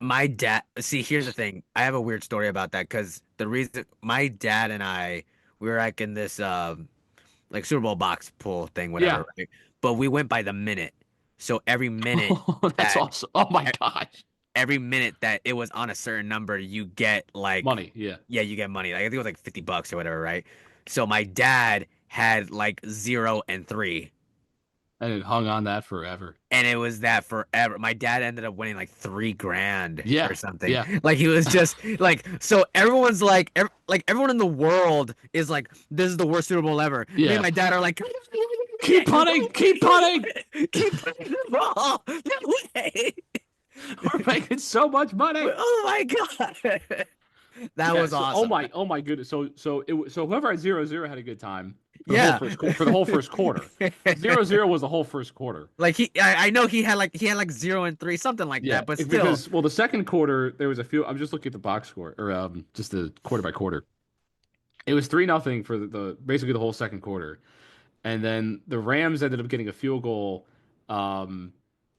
My dad, see, here's the thing. I have a weird story about that because the reason my dad and we were like in this like Super Bowl box pool thing, Yeah. whatever, right? But we went by the minute. So every minute Oh, that's that awesome. Oh my e- gosh. every minute that it was on a certain number, you get like Money. Yeah. yeah, you get money. Like I think it was like $50 or whatever, right? So my dad had like 0 and 3. And it hung on that forever. And it was that forever. My dad ended up winning like 3 grand or Yeah. something. Yeah. Like he was just like so everyone's like everyone in the world is like this is the worst Super Bowl ever. Me and Yeah. my dad are like Keep punting. Keep punting. keep putting the ball. No way. We're making so much money. Oh my God. That Yeah. was So, awesome. oh my goodness. So whoever had 0-0 had a good time Yeah. for the whole first quarter. 0-0 was the whole first quarter. Like I know he had like 0 and 3, something like Yeah, that, but still. because the second quarter there was a few. I'm just looking at the box score or just the quarter by quarter. It was 3-0 for the basically the whole second quarter, and then the Rams ended up getting a field goal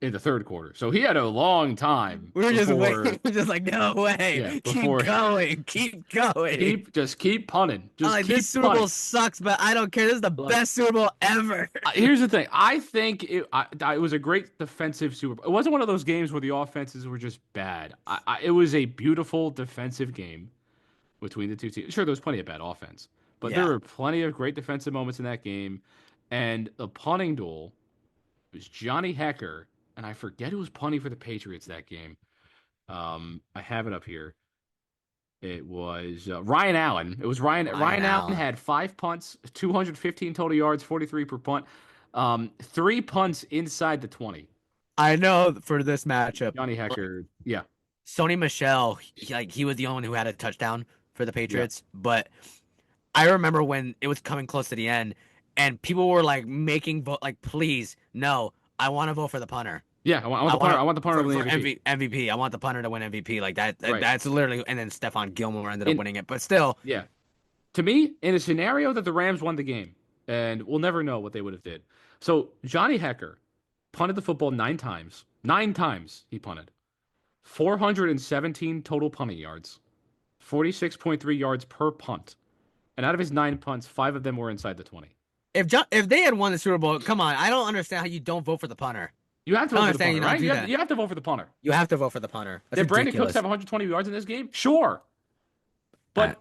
in the third quarter. So he had a long time We were just before. waiting. We're just like, no Yeah, way. Keep before going. Keep going. keep punting, I'm just like, keep this Super Bowl punting. sucks, but I don't care. This is the Like, best Super Bowl ever. here's the thing. I think it was a great defensive Super Bowl. It wasn't one of those games where the offenses were just bad. It was a beautiful defensive game between the two teams. Sure, there was plenty of bad offense, but there Yeah. were plenty of great defensive moments in that game. And the punting duel was Johnny Hecker, and I forget who was punting for the Patriots that game. I have it up here. It was Ryan Allen. It was Ryan. Ryan Ryan Allen Allen. had 5 punts, 215 total yards, 43 per punt. 3 punts inside the 20. I know for this matchup, Johnny Hecker. Yeah. Sony Michel, he was the only one who had a touchdown for the Yeah. Patriots. But I remember when it was coming close to the end, and people were like making vote, like, please, no, I want to vote for the punter. Yeah. I want the punter. I want the punter to For win the MVP. MVP. I want the punter to win MVP. Like that. Right. That's literally. And then Stephon Gilmore ended up And winning it. But still, yeah. To me, in a scenario that the Rams won the game, and we'll never know what they would have did. So Johnny Hecker punted the football 9 times. 9 times he punted. 417 total punting yards. 46.3 yards per punt. And out of his 9 punts, 5 of them were inside the 20. if they had won the Super Bowl, come on, I don't understand how you don't vote for the punter. You have to I vote don't for the understand punter, you don't right? do that. You have to vote for the punter. You have to vote for the punter. That's Did Brandon Cooks ridiculous. have 120 yards in this game? Sure. But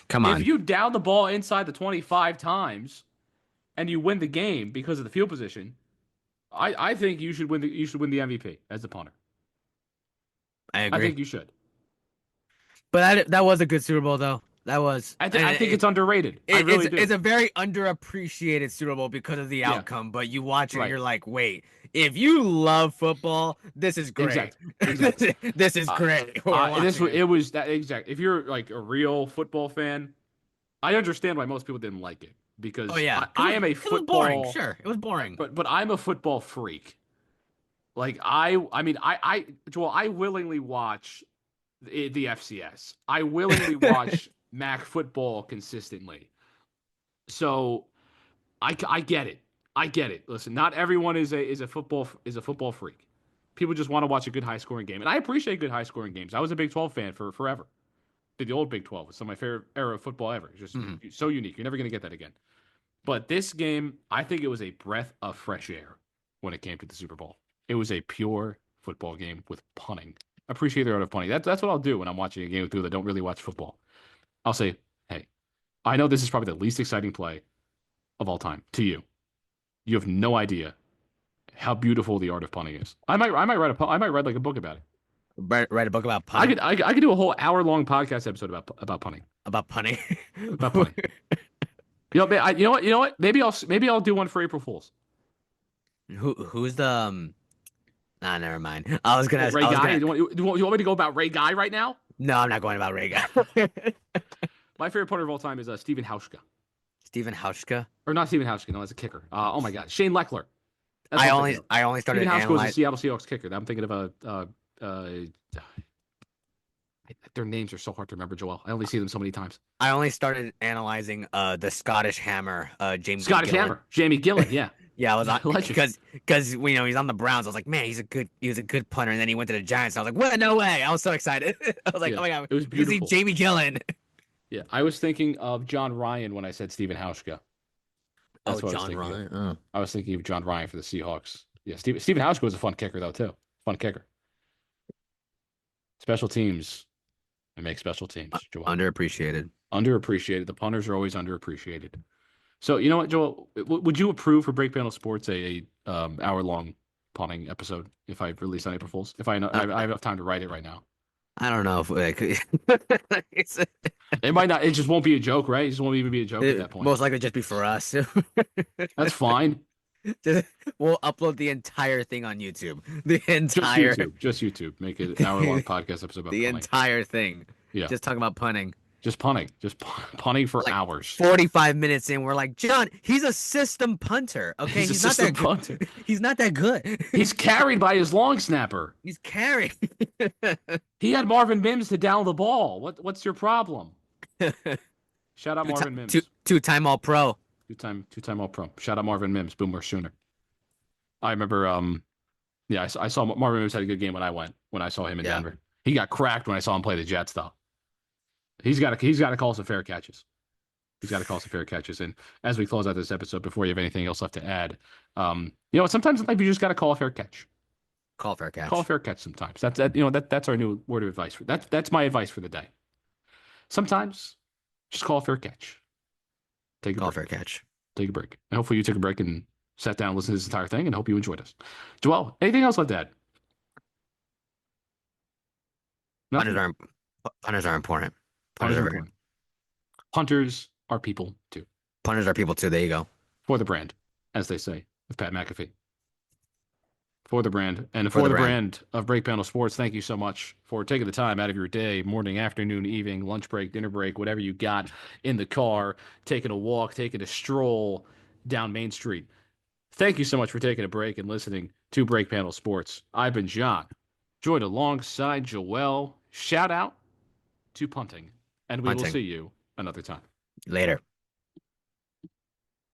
Come on. if you down the ball inside the 25 times and you win the game because of the field position, I think you should win the MVP as the punter. I I agree. think you should. But that was a good Super Bowl, though. That was. I think it's underrated. I It, really do. it's a very underappreciated Super Bowl because of the Yeah. outcome. But you watch it, Right. and you're like, wait, if you love football, this is great. Exactly. This is great. It was that exact. If you're like a real football fan, I understand why most people didn't like it because Oh yeah, I am a It was football. boring. Sure, it was boring. But I'm a football freak. Like Joel, I willingly watch the FCS. I willingly watch MAC football consistently. So I get it. I get it. Listen, not everyone is a football freak. People just want to watch a good high scoring game, and I appreciate good high scoring games. I was a Big 12 fan for forever. The old Big 12 was some of my favorite era of football ever. It's just so unique. You're never going to get that again. But this game, I think it was a breath of fresh air when it came to the Super Bowl. It was a pure football game with punting. I appreciate the art of punting. That's what I'll do when I'm watching a game with people that don't really watch football. I'll say, hey, I know this is probably the least exciting play of all time to you. You have no idea how beautiful the art of punting is. I might write like a book about it. Write a book about punting. I could do a whole hour-long podcast episode about punting. About punting. About punting. You know what? Maybe I'll do one for April Fools. Who's the Nah, never mind. I was gonna. Ray I was Guy. gonna- You want me to go about Ray Guy right now? No, I'm not going about Ray Guy. My favorite punter of all time is Steven Hauschka. Steven Hauschka. Or not Steven Hauschka, no, that's a kicker. Oh my God, Shane Leckler. That's I what I'm only thinking of. I only started Steven Hauschka was a analyzing. Seattle Seahawks kicker. I'm thinking of their names are so hard to remember, Joel. I only see them so many times. I only started analyzing the Scottish Hammer, James Scottish Gillen. Hammer, Jamie Gillen, yeah. Yeah, I was on Legend. because he's on the Browns. I was like, man, he was a good punter. And then he went to the Giants. I was like, what? No way! I was so excited. I was like, Yeah, oh my god, it was we can see beautiful. Jamie Gillen. Yeah, I was thinking of John Ryan when I said Stephen Hauschka. Oh, That's what I was John thinking of. Ryan. Oh. I was thinking of John Ryan for the Seahawks. Yeah, Stephen Hauschka was a fun kicker though too. Fun kicker. Special teams and make special teams, Joel. Underappreciated. Underappreciated. The punters are always underappreciated. So you know what, Joel? Would you approve for Break Panel Sports a hour long punting episode if I release on April Fools? If I know Uh, I have enough time to write it right now. I don't know if it's, It might not. It just won't be a joke, right? It just won't even be a joke at it that point. most likely just be for us. That's fine. Just- we'll upload the entire thing on YouTube. The Just entire YouTube. Just YouTube. Make it an hour long podcast episode about the punting. entire thing. Yeah. Just talking about punting. Just punting. Just punting for Like hours. 45 minutes in, we're like, John, he's a system punter. Okay, He's a he's not that system good. punter. He's not that good. He's carried by his long snapper. He's carrying. He had Marvin Mims to down the ball. What's your problem? Shout out Marvin Mims. Two-time All Pro. Two-time All Pro. Shout out Marvin Mims. Boomer Sooner. I remember yeah, I saw Marvin Mims had a good game when I saw him in Yeah. Denver. He got cracked when I saw him play the Jets though. He's got to call some fair catches. He's got to call some fair catches. And as we close out this episode, before you have anything else left to add, sometimes in life you just got to call a fair catch. Call fair catch. Call a fair catch sometimes. That's our new word of advice. That's my advice for the day. Sometimes just call a fair catch. Take a Call break. fair catch. Take a break. And hopefully you took a break and sat down and listened to this entire thing, and hope you enjoyed us. Joel, anything else left to add? Nothing? Punters are important. Punters Punters are are important. Hunters are people too. punters are people too. There you go. For the brand, as they say, with Pat McAfee. For the brand. And For for the the brand. brand of Break Panel Sports, thank you so much for taking the time out of your day, morning, afternoon, evening, lunch break, dinner break, whatever you got in the car, taking a walk, taking a stroll down Main Street. Thank you so much for taking a break and listening to Break Panel Sports. I've been John, joined alongside Joel. Shout out to punting, and we will Punting. see you another time. Later.